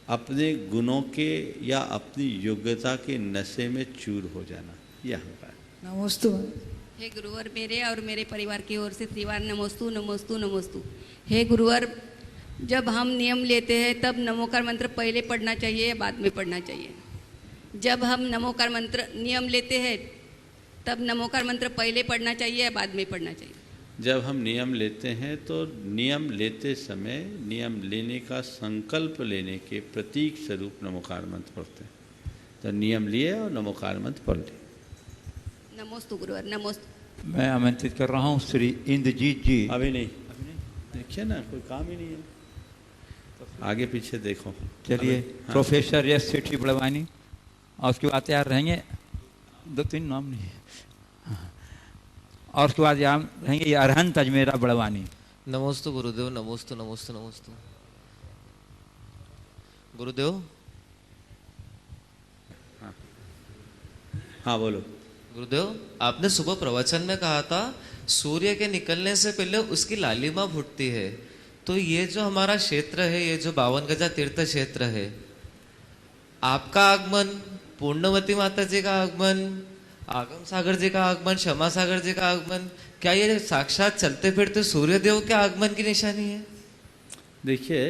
अपने गुणों के या अपनी योग्यता के नशे में चूर हो जाना, यह अहंकार। नमोस्तु। हे गुरुवर, मेरे और मेरे परिवार की ओर से त्रिवार नमोस्तु नमोस्तु नमोस्तु। हे गुरुवर, जब हम नियम लेते हैं तब नमोकार मंत्र पहले पढ़ना चाहिए या बाद में पढ़ना चाहिए? जब हम नमोकार मंत्र नियम लेते हैं तब नमोकार मंत्र पहले पढ़ना चाहिए या बाद में पढ़ना चाहिए? जब हम नियम लेते हैं तो नियम लेते समय नियम लेने का संकल्प लेने के प्रतीक स्वरूप नमोकार मंत्र पढ़ते हैं। तो नियम लिए और नमोकार मंत्र पढ़ लिए। नमोस्तु गुरुवर, नमोस्तु। मैं आमंत्रित कर रहा हूँ श्री इंद्रजीत जी। अभी नहीं, देखिए ना, कोई काम ही नहीं है, आगे पीछे देखो। चलिए, हाँ। प्रोफेसर यश सेठी बड़वानी। और उसके बाद तैयार रहेंगे, 2-3 नाम नहीं है, और उसके बाद यहाँ रहेंगे ये अरहंत अजमेरा बड़वानी। नमोस्तु गुरुदेव, नमोस्तु नमोस्तु नमोस्तु। गुरुदेव। हाँ बोलो। गुरुदेव, आपने सुबह प्रवचन में कहा था सूर्य के निकलने से पहले उसकी लालिमा फूटती है। तो ये जो हमारा क्षेत्र है, ये जो 52 गजा तीर्थ क्षेत्र है, आपका आगमन, पूर्णवती माता जी का आगमन, आगम सागर जी का आगमन, क्षमा सागर जी का आगमन, क्या ये साक्षात चलते फिरते सूर्यदेव के आगमन की निशानी है? देखिए,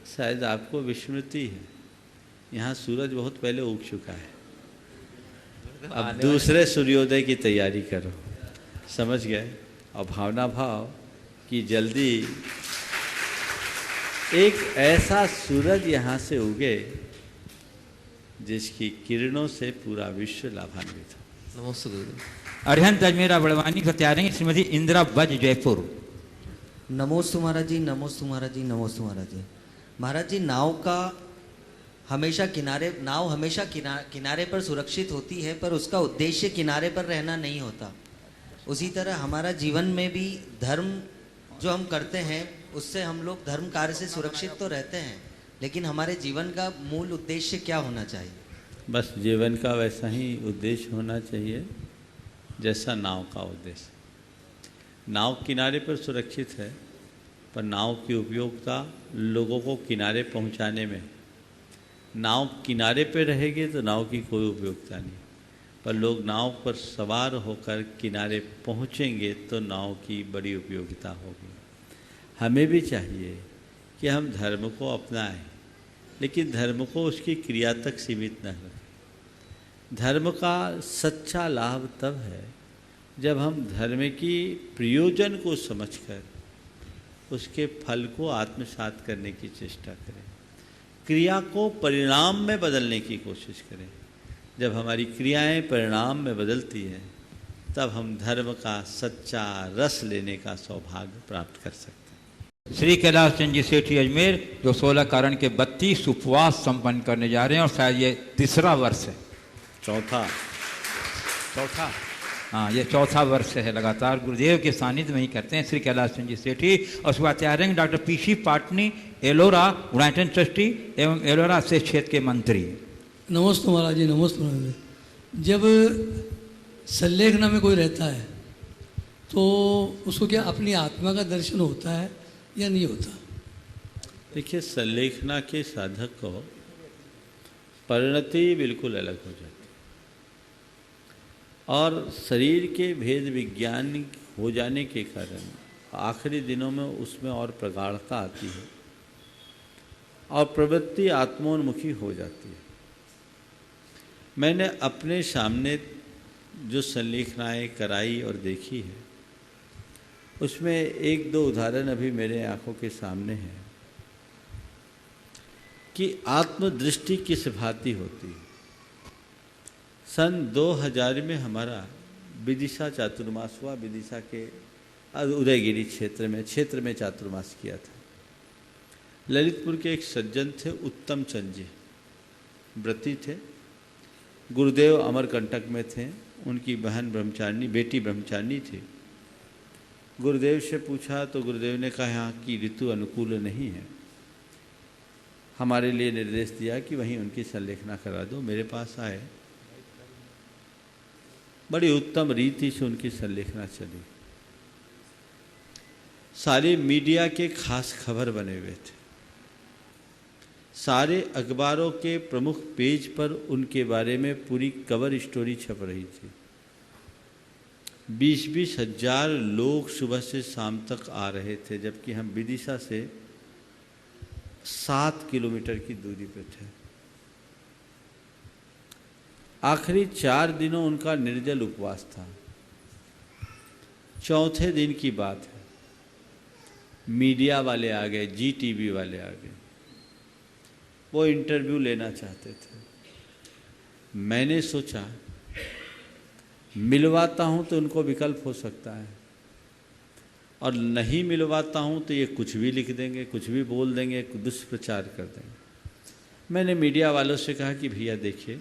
शायद आपको विस्मृति है, यहाँ सूरज बहुत पहले उग चुका है। अब दूसरे सूर्योदय की तैयारी करो, समझ गए? और भावना भाव कि जल्दी एक ऐसा सूरज यहाँ से उगे जिसकी किरणों से पूरा विश्व लाभान्वित हो। नमस्ते गुरुदेव। अरिहंत अजमेरा बड़वानी से तैयार हैं श्रीमती इंदिरा बज जयपुर। नमोस्तु महाराज जी, नमोस्तु महाराज जी, नमोस्तु महाराज जी। महाराज जी, नाव हमेशा किनारे पर सुरक्षित होती है, पर उसका उद्देश्य किनारे पर रहना नहीं होता। उसी तरह हमारा जीवन में भी धर्म जो हम करते हैं उससे हम लोग धर्म कार्य से सुरक्षित तो रहते हैं, लेकिन हमारे जीवन का मूल उद्देश्य क्या होना चाहिए? बस जीवन का वैसा ही उद्देश्य होना चाहिए जैसा नाव का उद्देश्य। नाव किनारे पर सुरक्षित है, पर नाव की उपयोगिता लोगों को किनारे पहुंचाने में। नाव किनारे पर रहेगी तो नाव की कोई उपयोगिता नहीं, पर लोग नाव पर सवार होकर किनारे पहुंचेंगे तो नाव की बड़ी उपयोगिता होगी। हमें भी चाहिए कि हम धर्म को अपनाएं, लेकिन धर्म को उसकी क्रिया तक सीमित न रखें। धर्म का सच्चा लाभ तब है जब हम धर्म की प्रयोजन को समझकर उसके फल को आत्मसात करने की चेष्टा करें, क्रिया को परिणाम में बदलने की कोशिश करें। जब हमारी क्रियाएं परिणाम में बदलती हैं तब हम धर्म का सच्चा रस लेने का सौभाग्य प्राप्त कर सकते हैं। श्री कैलाश चंद जी सेठी अजमेर जो 16 कारण के 32 उपवास संपन्न करने जा रहे हैं और शायद ये तीसरा वर्ष है, चौथा हाँ ये चौथा वर्ष है लगातार गुरुदेव के सानिध्य में ही करते हैं श्री कैलाश चंद जी सेठी। और उसके बाद तैयार हैं doctor PC Patni, Ellora united trustee एवं एलोरा से क्षेत्र के मंत्री। नमस्ते महाराज जी, नमस्ते महाराज जी। जब संलेखना में कोई रहता है तो उसको क्या अपनी आत्मा का दर्शन होता है या नहीं होता? देखिए, संलेखना के साधक को परिणति बिल्कुल अलग हो जाती है और शरीर के भेद विज्ञान हो जाने के कारण आखिरी दिनों में उसमें और प्रगाढ़ता आती है और प्रवृत्ति आत्मोन्मुखी हो जाती है। मैंने अपने सामने जो संलेखनाएँ कराई और देखी है उसमें एक दो उदाहरण अभी मेरे आंखों के सामने हैं कि आत्मदृष्टि किस भांति होती है। सन 2000 में हमारा विदिशा चातुर्मास हुआ। विदिशा के उदयगिरी क्षेत्र में चातुर्मास किया था। ललितपुर के एक सज्जन थे, उत्तम चंद जी, व्रती थे। गुरुदेव अमरकंटक में थे। उनकी बहन ब्रह्मचारिणी, बेटी ब्रह्मचारिणी थी। गुरुदेव से पूछा तो गुरुदेव ने कहा यहाँ की ऋतु अनुकूल नहीं है। हमारे लिए निर्देश दिया कि वहीं उनकी संलेखना करा दो। मेरे पास आए, बड़ी उत्तम रीति से उनकी संलेखना चली। सारे मीडिया के खास खबर बने हुए थे। सारे अखबारों के प्रमुख पेज पर उनके बारे में पूरी कवर स्टोरी छप रही थी। 20-20 हजार लोग सुबह से शाम तक आ रहे थे, जबकि हम विदिशा से 7 किलोमीटर की दूरी पर थे। आखिरी 4 दिनों उनका निर्जल उपवास था। चौथे दिन की बात है, मीडिया वाले आ गए, GTV वाले आ गए। वो इंटरव्यू लेना चाहते थे। मैंने सोचा मिलवाता हूँ तो उनको विकल्प हो सकता है, और नहीं मिलवाता हूँ तो ये कुछ भी लिख देंगे, कुछ भी बोल देंगे, दुष्प्रचार कर देंगे। मैंने मीडिया वालों से कहा कि भैया देखिए,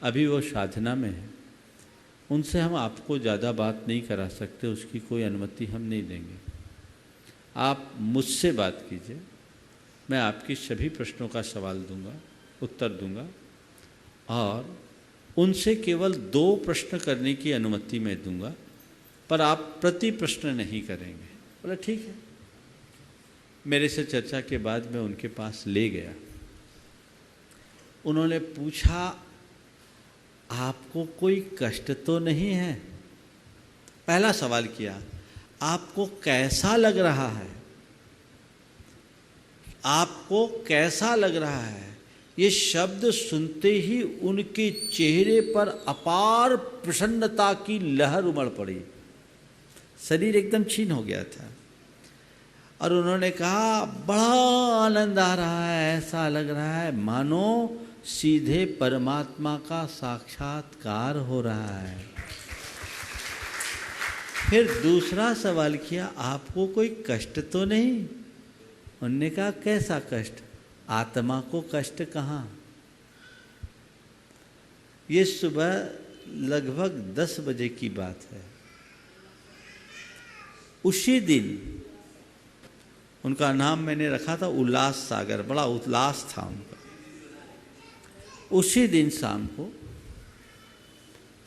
अभी वो साधना में है, उनसे हम आपको ज़्यादा बात नहीं करा सकते, उसकी कोई अनुमति हम नहीं देंगे। आप मुझसे बात कीजिए, मैं आपकी सभी प्रश्नों का सवाल दूंगा, उत्तर दूंगा, और उनसे केवल 2 प्रश्न करने की अनुमति मैं दूंगा, पर आप प्रति प्रश्न नहीं करेंगे। बोला ठीक है। मेरे से चर्चा के बाद मैं उनके पास ले गया। उन्होंने पूछा आपको कोई कष्ट तो नहीं है? पहला सवाल किया, आपको कैसा लग रहा है? आपको कैसा लग रहा है? ये शब्द सुनते ही उनके चेहरे पर अपार प्रसन्नता की लहर उमड़ पड़ी। शरीर एकदम क्षीण हो गया था और उन्होंने कहा बड़ा आनंद आ रहा है, ऐसा लग रहा है मानो सीधे परमात्मा का साक्षात्कार हो रहा है। फिर दूसरा सवाल किया, आपको कोई कष्ट तो नहीं? उन्होंने कहा, कैसा कष्ट? आत्मा को कष्ट कहाँ? ये सुबह लगभग 10 बजे की बात है। उसी दिन उनका नाम मैंने रखा था उल्लास सागर, बड़ा उल्लास था उनका। उसी दिन शाम को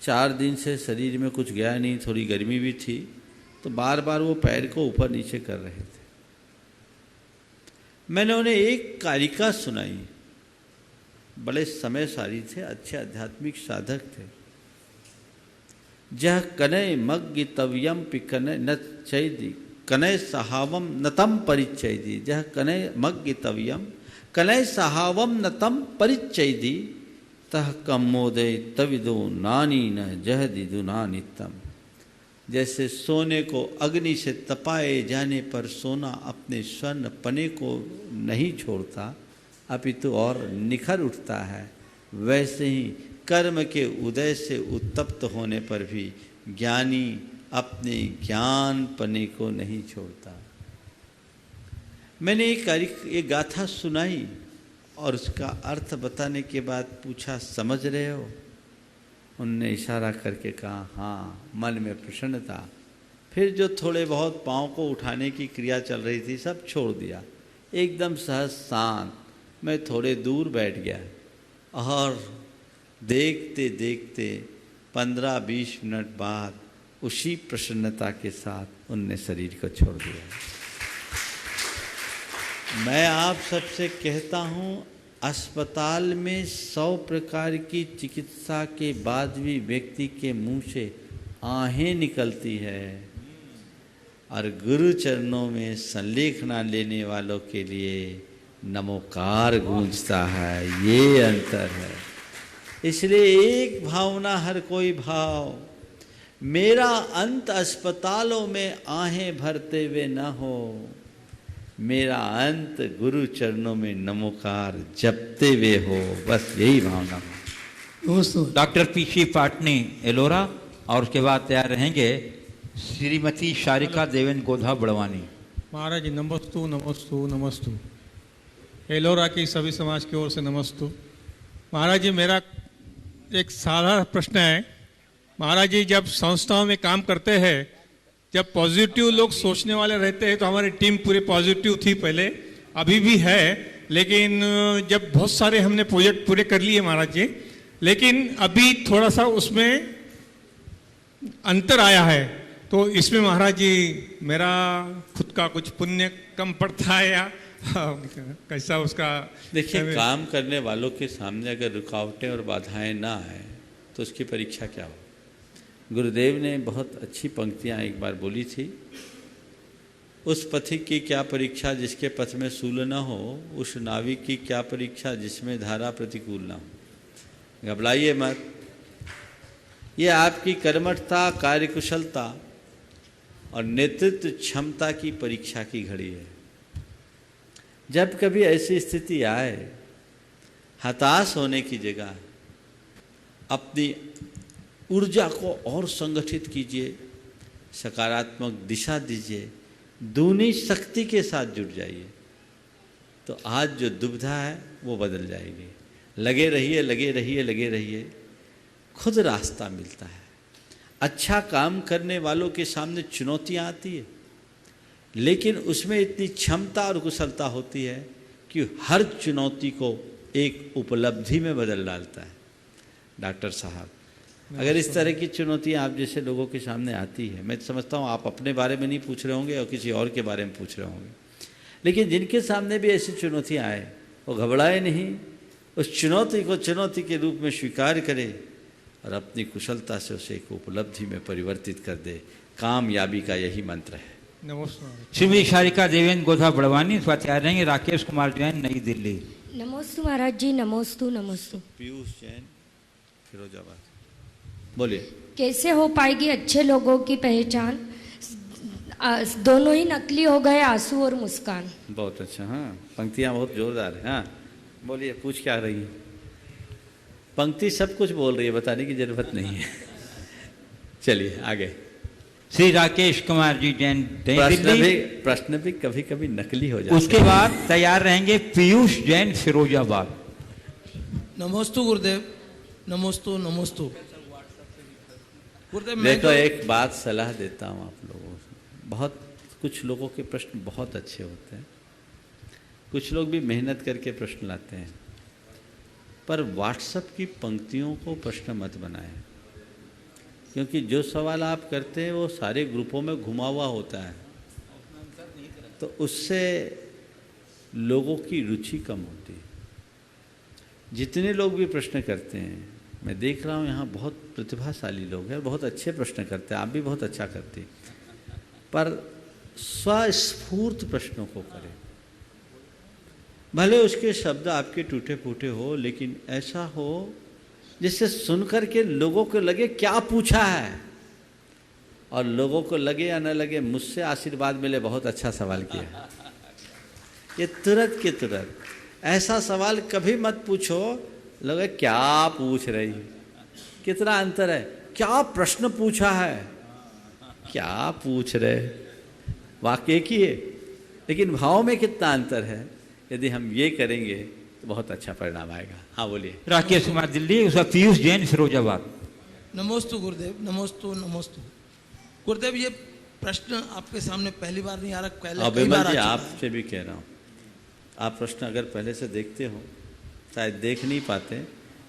4 दिन से शरीर में कुछ गया नहीं, थोड़ी गर्मी भी थी, तो बार बार वो पैर को ऊपर नीचे कर रहे थे। मैंने उन्हें एक कारिका सुनाई। बड़े समय सारी थे, अच्छे आध्यात्मिक साधक थे। जह कनय मग्गितव्यम पिकनय न चैदी कनय सहावम नतम परिचयदी। जह कनय मग्गितव्यम कनय सहावम नतम परिचयदी तह कमोदय तविदो नानी न जहदिदु नानितम। जैसे सोने को अग्नि से तपाए जाने पर सोना अपने स्वर्ण पने को नहीं छोड़ता अपितु और निखर उठता है, वैसे ही कर्म के उदय से उत्तप्त होने पर भी ज्ञानी अपने ज्ञान पने को नहीं छोड़ता। मैंने एक गाथा सुनाई और उसका अर्थ बताने के बाद पूछा, समझ रहे हो? उनने इशारा करके कहा, हाँ। मन में प्रसन्नता। फिर जो थोड़े बहुत पाँव को उठाने की क्रिया चल रही थी सब छोड़ दिया, एकदम सहज शांत। मैं थोड़े दूर बैठ गया और देखते देखते 15-20 मिनट बाद उसी प्रसन्नता के साथ उनने शरीर को छोड़ दिया। मैं आप सबसे कहता हूँ, अस्पताल में 100 प्रकार की चिकित्सा के बाद भी व्यक्ति के मुंह से आहें निकलती है, और गुरु चरणों में संलेखना लेने वालों के लिए नमोकार गूंजता है। ये अंतर है। इसलिए एक भावना हर कोई भाव, मेरा अंत अस्पतालों में आहें भरते हुए न हो, मेरा अंत गुरु चरणों में नमोकार जपते हुए हो, बस यही भावना हो। डॉक्टर पीसी पाटनी एलोरा, और उसके बाद तैयार रहेंगे श्रीमती शारिका देवेन गोधा बड़वानी। महाराज जी नमस्तु नमस्तु नमस्तु। एलोरा की सभी समाज की ओर से नमस्तु। महाराज जी मेरा एक साधा प्रश्न है। महाराज जी जब संस्थाओं में काम करते हैं, जब पॉजिटिव लोग सोचने वाले रहते हैं तो हमारी टीम पूरी पॉजिटिव थी पहले, अभी भी है, लेकिन जब बहुत सारे हमने प्रोजेक्ट पूरे कर लिए महाराज जी, लेकिन अभी थोड़ा सा उसमें अंतर आया है। तो इसमें महाराज जी मेरा खुद का कुछ पुण्य कम पड़ता है या कैसा उसका? देखिए, काम करने वालों के सामने अगर रुकावटें और बाधाएं ना आए तो उसकी परीक्षा क्या हो? गुरुदेव ने बहुत अच्छी पंक्तियां एक बार बोली थी, उस पथिक की क्या परीक्षा जिसके पथ में सूल न हो, उस नाविक की क्या परीक्षा जिसमें धारा प्रतिकूल न हो। घबराइए मत। ये आपकी कर्मठता, कार्यकुशलता और नेतृत्व क्षमता की परीक्षा की घड़ी है। जब कभी ऐसी स्थिति आए, हताश होने की जगह अपनी ऊर्जा को और संगठित कीजिए, सकारात्मक दिशा दीजिए, दूनी शक्ति के साथ जुट जाइए, तो आज जो दुविधा है वो बदल जाएगी। लगे रहिए, लगे रहिए, लगे रहिए, खुद रास्ता मिलता है। अच्छा काम करने वालों के सामने चुनौतियाँ आती है, लेकिन उसमें इतनी क्षमता और कुशलता होती है कि हर चुनौती को एक उपलब्धि में बदल डालता है। डॉक्टर साहब, अगर इस तरह की चुनौतियाँ आप जैसे लोगों के सामने आती है, मैं समझता हूँ आप अपने बारे में नहीं पूछ रहे होंगे और किसी और के बारे में पूछ रहे होंगे, लेकिन जिनके सामने भी ऐसी चुनौतियाँ आए वो घबराए नहीं, उस चुनौती को चुनौती के रूप में स्वीकार करे और अपनी कुशलता से उसे एक उपलब्धि में परिवर्तित कर दे। कामयाबी का यही मंत्र है। नमस्कार। श्रीमती शारिका देवेन गोधा बड़वानी, तैयार रहेंगे राकेश कुमार जैन, नई दिल्ली। नमोस्तु महाराज जी, नमोस्तु नमोस्तु। पीयूष जैन, फिरोजाबाद। बोलिए। कैसे हो पाएगी अच्छे लोगों की पहचान? दोनों ही नकली हो गए, आंसू और मुस्कान। बहुत अच्छा। हाँ, पंक्तियाँ बहुत जोरदार है। हाँ बोलिए, पूछ क्या रही है? पंक्ति सब कुछ बोल रही है, बताने की जरूरत नहीं है। चलिए आगे। श्री राकेश कुमार जी जैन, दिल्ली। प्रश्न भी कभी कभी नकली हो जाते हैं। उसके बाद तैयार रहेंगे पीयूष जैन, फिरोजाबाद। नमोस्तु गुरुदेव, नमोस्तु नमोस्तु गुरुदेव। मैं तो एक बात सलाह देता हूँ आप लोगों को, बहुत कुछ लोगों के प्रश्न बहुत अच्छे होते हैं, कुछ लोग भी मेहनत करके प्रश्न लाते हैं, पर व्हाट्सएप की पंक्तियों को प्रश्न मत बनाएं, क्योंकि जो सवाल आप करते हैं वो सारे ग्रुपों में घुमा हुआ होता है, तो उससे लोगों की रुचि कम होती है। जितने लोग भी प्रश्न करते हैं, मैं देख रहा हूँ यहाँ बहुत प्रतिभाशाली लोग हैं, बहुत अच्छे प्रश्न करते हैं, आप भी बहुत अच्छा करते हैं, पर स्वस्फूर्त प्रश्नों को करें। भले उसके शब्द आपके टूटे फूटे हो, लेकिन ऐसा हो जिससे सुनकर के लोगों को लगे क्या पूछा है, और लोगों को लगे या न लगे मुझसे आशीर्वाद मिले, बहुत अच्छा सवाल किया। ये तुरंत के तुरंत ऐसा सवाल कभी मत पूछो लगे क्या पूछ रही, कितना अंतर है। क्या प्रश्न पूछा है, क्या पूछ रहे, वाक्य एक ही है, लेकिन भाव में कितना अंतर है। यदि हम ये करेंगे तो बहुत अच्छा परिणाम आएगा। हाँ बोलिए। राकेश कुमार दिल्ली, उसका पीयूष जैन, फिरोजाबाद। नमोस्तु गुरुदेव, नमोस्तु नमोस्तु गुरुदेव। ये प्रश्न आपके सामने पहली बार नहीं आ रहा, पहले कई बार आ चुका है। आपसे भी कह रहा हूँ, आप प्रश्न अगर पहले से देखते हो, शायद देख नहीं पाते,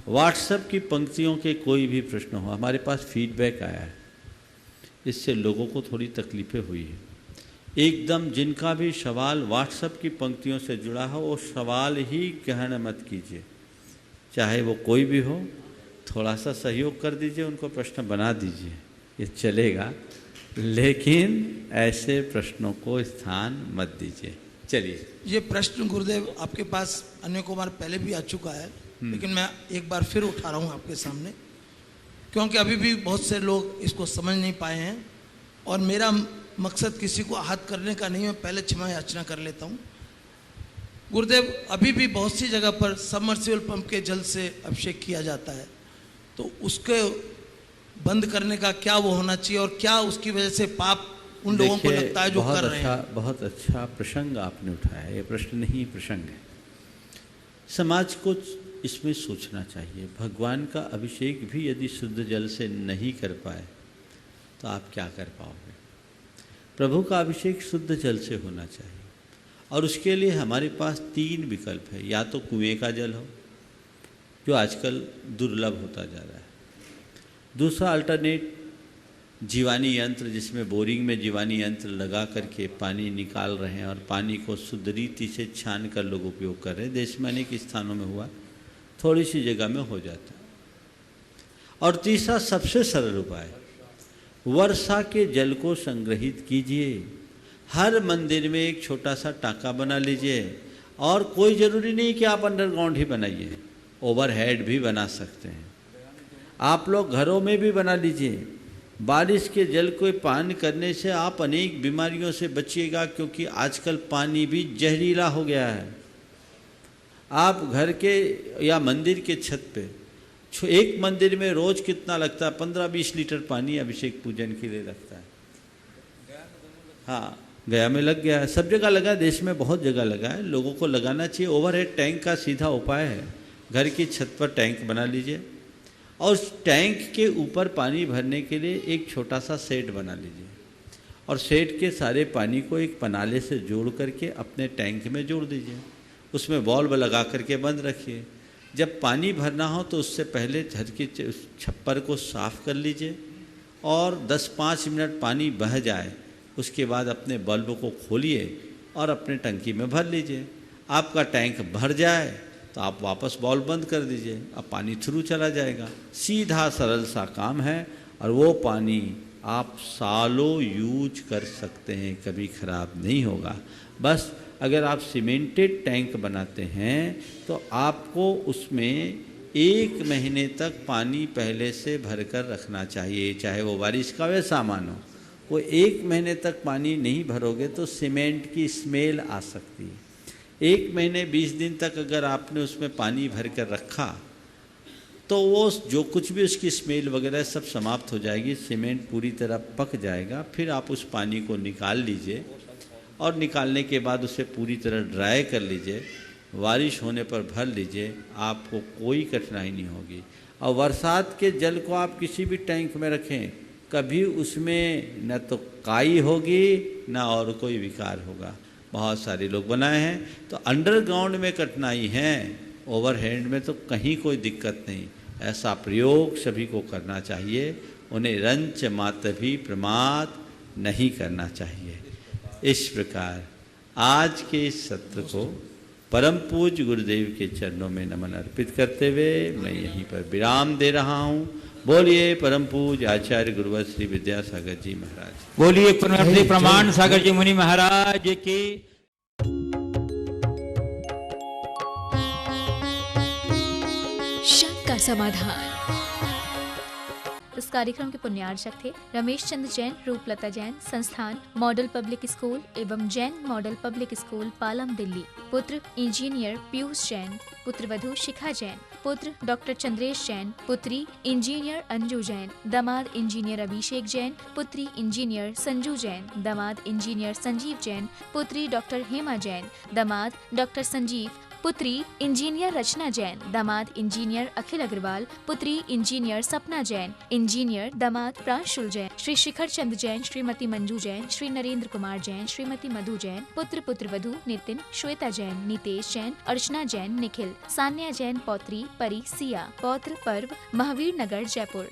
व्हाट्सएप की पंक्तियों के कोई भी प्रश्न हो, हमारे पास फीडबैक आया है, इससे लोगों को थोड़ी तकलीफें हुई है। एकदम जिनका भी सवाल व्हाट्सएप की पंक्तियों से जुड़ा हो, वो सवाल ही ग्रहण मत कीजिए, चाहे वो कोई भी हो, थोड़ा सा सहयोग कर दीजिए, उनको प्रश्न बना दीजिए, ये चलेगा, लेकिन ऐसे प्रश्नों को स्थान मत दीजिए। चलिए। ये प्रश्न गुरुदेव आपके पास अनेकों बार पहले भी आ चुका है, लेकिन मैं एक बार फिर उठा रहा हूँ आपके सामने, क्योंकि अभी भी बहुत से लोग इसको समझ नहीं पाए हैं, और मेरा मकसद किसी को आहत करने का नहीं है, मैं पहले क्षमा याचना कर लेता हूँ। गुरुदेव, अभी भी बहुत सी जगह पर सबमर्सिबल पंप के जल से अभिषेक किया जाता है, तो उसके बंद करने का क्या वो होना चाहिए, और क्या उसकी वजह से पाप उन लोगों को लगता है जो कर रहे हैं? बहुत अच्छा प्रसंग आपने उठाया, ये प्रश्न नहीं प्रसंग है। समाज को इसमें सोचना चाहिए, भगवान का अभिषेक भी यदि शुद्ध जल से नहीं कर पाए तो आप क्या कर पाओगे। प्रभु का अभिषेक शुद्ध जल से होना चाहिए, और उसके लिए हमारे पास 3 विकल्प है। या तो कुएं का जल हो, जो आजकल दुर्लभ होता जा रहा है। दूसरा अल्टरनेट जीवानी यंत्र, जिसमें बोरिंग में जीवानी यंत्र लगा करके पानी निकाल रहे हैं, और पानी को शुद्ध रीति से छान कर लोग उपयोग कर रहे हैं। देश में अनेक स्थानों में हुआ, थोड़ी सी जगह में हो जाता है। और तीसरा सबसे सरल उपाय, वर्षा के जल को संग्रहित कीजिए। हर मंदिर में एक छोटा सा टाका बना लीजिए, और कोई ज़रूरी नहीं कि आप अंडरग्राउंड ही बनाइए, ओवरहेड भी बना सकते हैं। आप लोग घरों में भी बना लीजिए। बारिश के जल को पान करने से आप अनेक बीमारियों से बचिएगा, क्योंकि आजकल पानी भी जहरीला हो गया है। आप घर के या मंदिर के छत पे, एक मंदिर में रोज कितना लगता है, 15-20 लीटर पानी अभिषेक पूजन के लिए लगता है। हाँ, गया में लग गया है, सब जगह लगा, देश में बहुत जगह लगा है, लोगों को लगाना चाहिए। ओवरहेड टैंक का सीधा उपाय है, घर की छत पर टैंक बना लीजिए, और उस टैंक के ऊपर पानी भरने के लिए एक छोटा सा सेट बना लीजिए, और सेट के सारे पानी को एक पनाले से जोड़ करके अपने टैंक में जोड़ दीजिए। उसमें बॉल्ब लगा करके बंद रखिए। जब पानी भरना हो तो उससे पहले घर की छप्पर को साफ़ कर लीजिए, और 10-5 मिनट पानी बह जाए, उसके बाद अपने बल्ब को खोलिए और अपने टंकी में भर लीजिए। आपका टैंक भर जाए तो आप वापस बॉल्ब बंद कर दीजिए, अब पानी थ्रू चला जाएगा। सीधा सरल सा काम है, और वो पानी आप सालों यूज कर सकते हैं, कभी ख़राब नहीं होगा। बस अगर आप सीमेंटेड टैंक बनाते हैं तो आपको उसमें 1 महीने तक पानी पहले से भरकर रखना चाहिए, चाहे वो बारिश का वह सामान हो। वो 1 महीने तक पानी नहीं भरोगे तो सीमेंट की स्मेल आ सकती है। 1 महीने 20 दिन तक अगर आपने उसमें पानी भर कर रखा तो वो जो कुछ भी उसकी स्मेल वगैरह सब समाप्त हो जाएगी, सीमेंट पूरी तरह पक जाएगा। फिर आप उस पानी को निकाल लीजिए और निकालने के बाद उसे पूरी तरह ड्राई कर लीजिए, बारिश होने पर भर लीजिए, आपको कोई कठिनाई नहीं होगी। और बरसात के जल को आप किसी भी टैंक में रखें, कभी उसमें न तो काई होगी न और कोई विकार होगा। बहुत सारे लोग बनाए हैं, तो अंडरग्राउंड में कठिनाई है, ओवरहेड में तो कहीं कोई दिक्कत नहीं। ऐसा प्रयोग सभी को करना चाहिए, उन्हें रंच मात्र भी प्रमाद नहीं करना चाहिए। इस प्रकार आज के इस सत्र को परम पूज्य गुरुदेव के चरणों में नमन अर्पित करते हुए मैं यहीं पर विराम दे रहा हूँ। बोलिए परम पूज्य आचार्य गुरुवर श्री विद्यासागर जी महाराज। बोलिए परम प्रमाण सागर जी मुनि महाराज की। शक का समाधान। इस कार्यक्रम के पुण्यार्चक थे रमेश चंद्र जैन, रूपलता जैन, संस्थान मॉडल पब्लिक स्कूल एवं Jain model public school Palam Delhi. पुत्र इंजीनियर पीयूष जैन, पुत्र वधू शिखा जैन, पुत्र डॉक्टर चंद्रेश जैन, पुत्री इंजीनियर अंजू जैन, दामाद इंजीनियर अभिषेक जैन, पुत्री इंजीनियर संजू जैन, दामाद इंजीनियर संजीव जैन, पुत्री डॉक्टर हेमा जैन, दामाद डॉक्टर संजीव, पुत्री इंजीनियर रचना जैन, दामाद इंजीनियर अखिल अग्रवाल, पुत्री इंजीनियर सपना जैन, इंजीनियर दामाद प्रांशुल जैन, श्री शिखर चंद्र जैन, श्रीमती मंजू जैन, श्री नरेंद्र कुमार जैन, श्रीमती मधु जैन, पुत्र पुत्रवधू नितिन, श्वेता जैन, नितेश जैन, अर्चना जैन, निखिल, सान्या जैन, पौत्री परी सिया, पौत्र पर्व महावीर नगर जयपुर।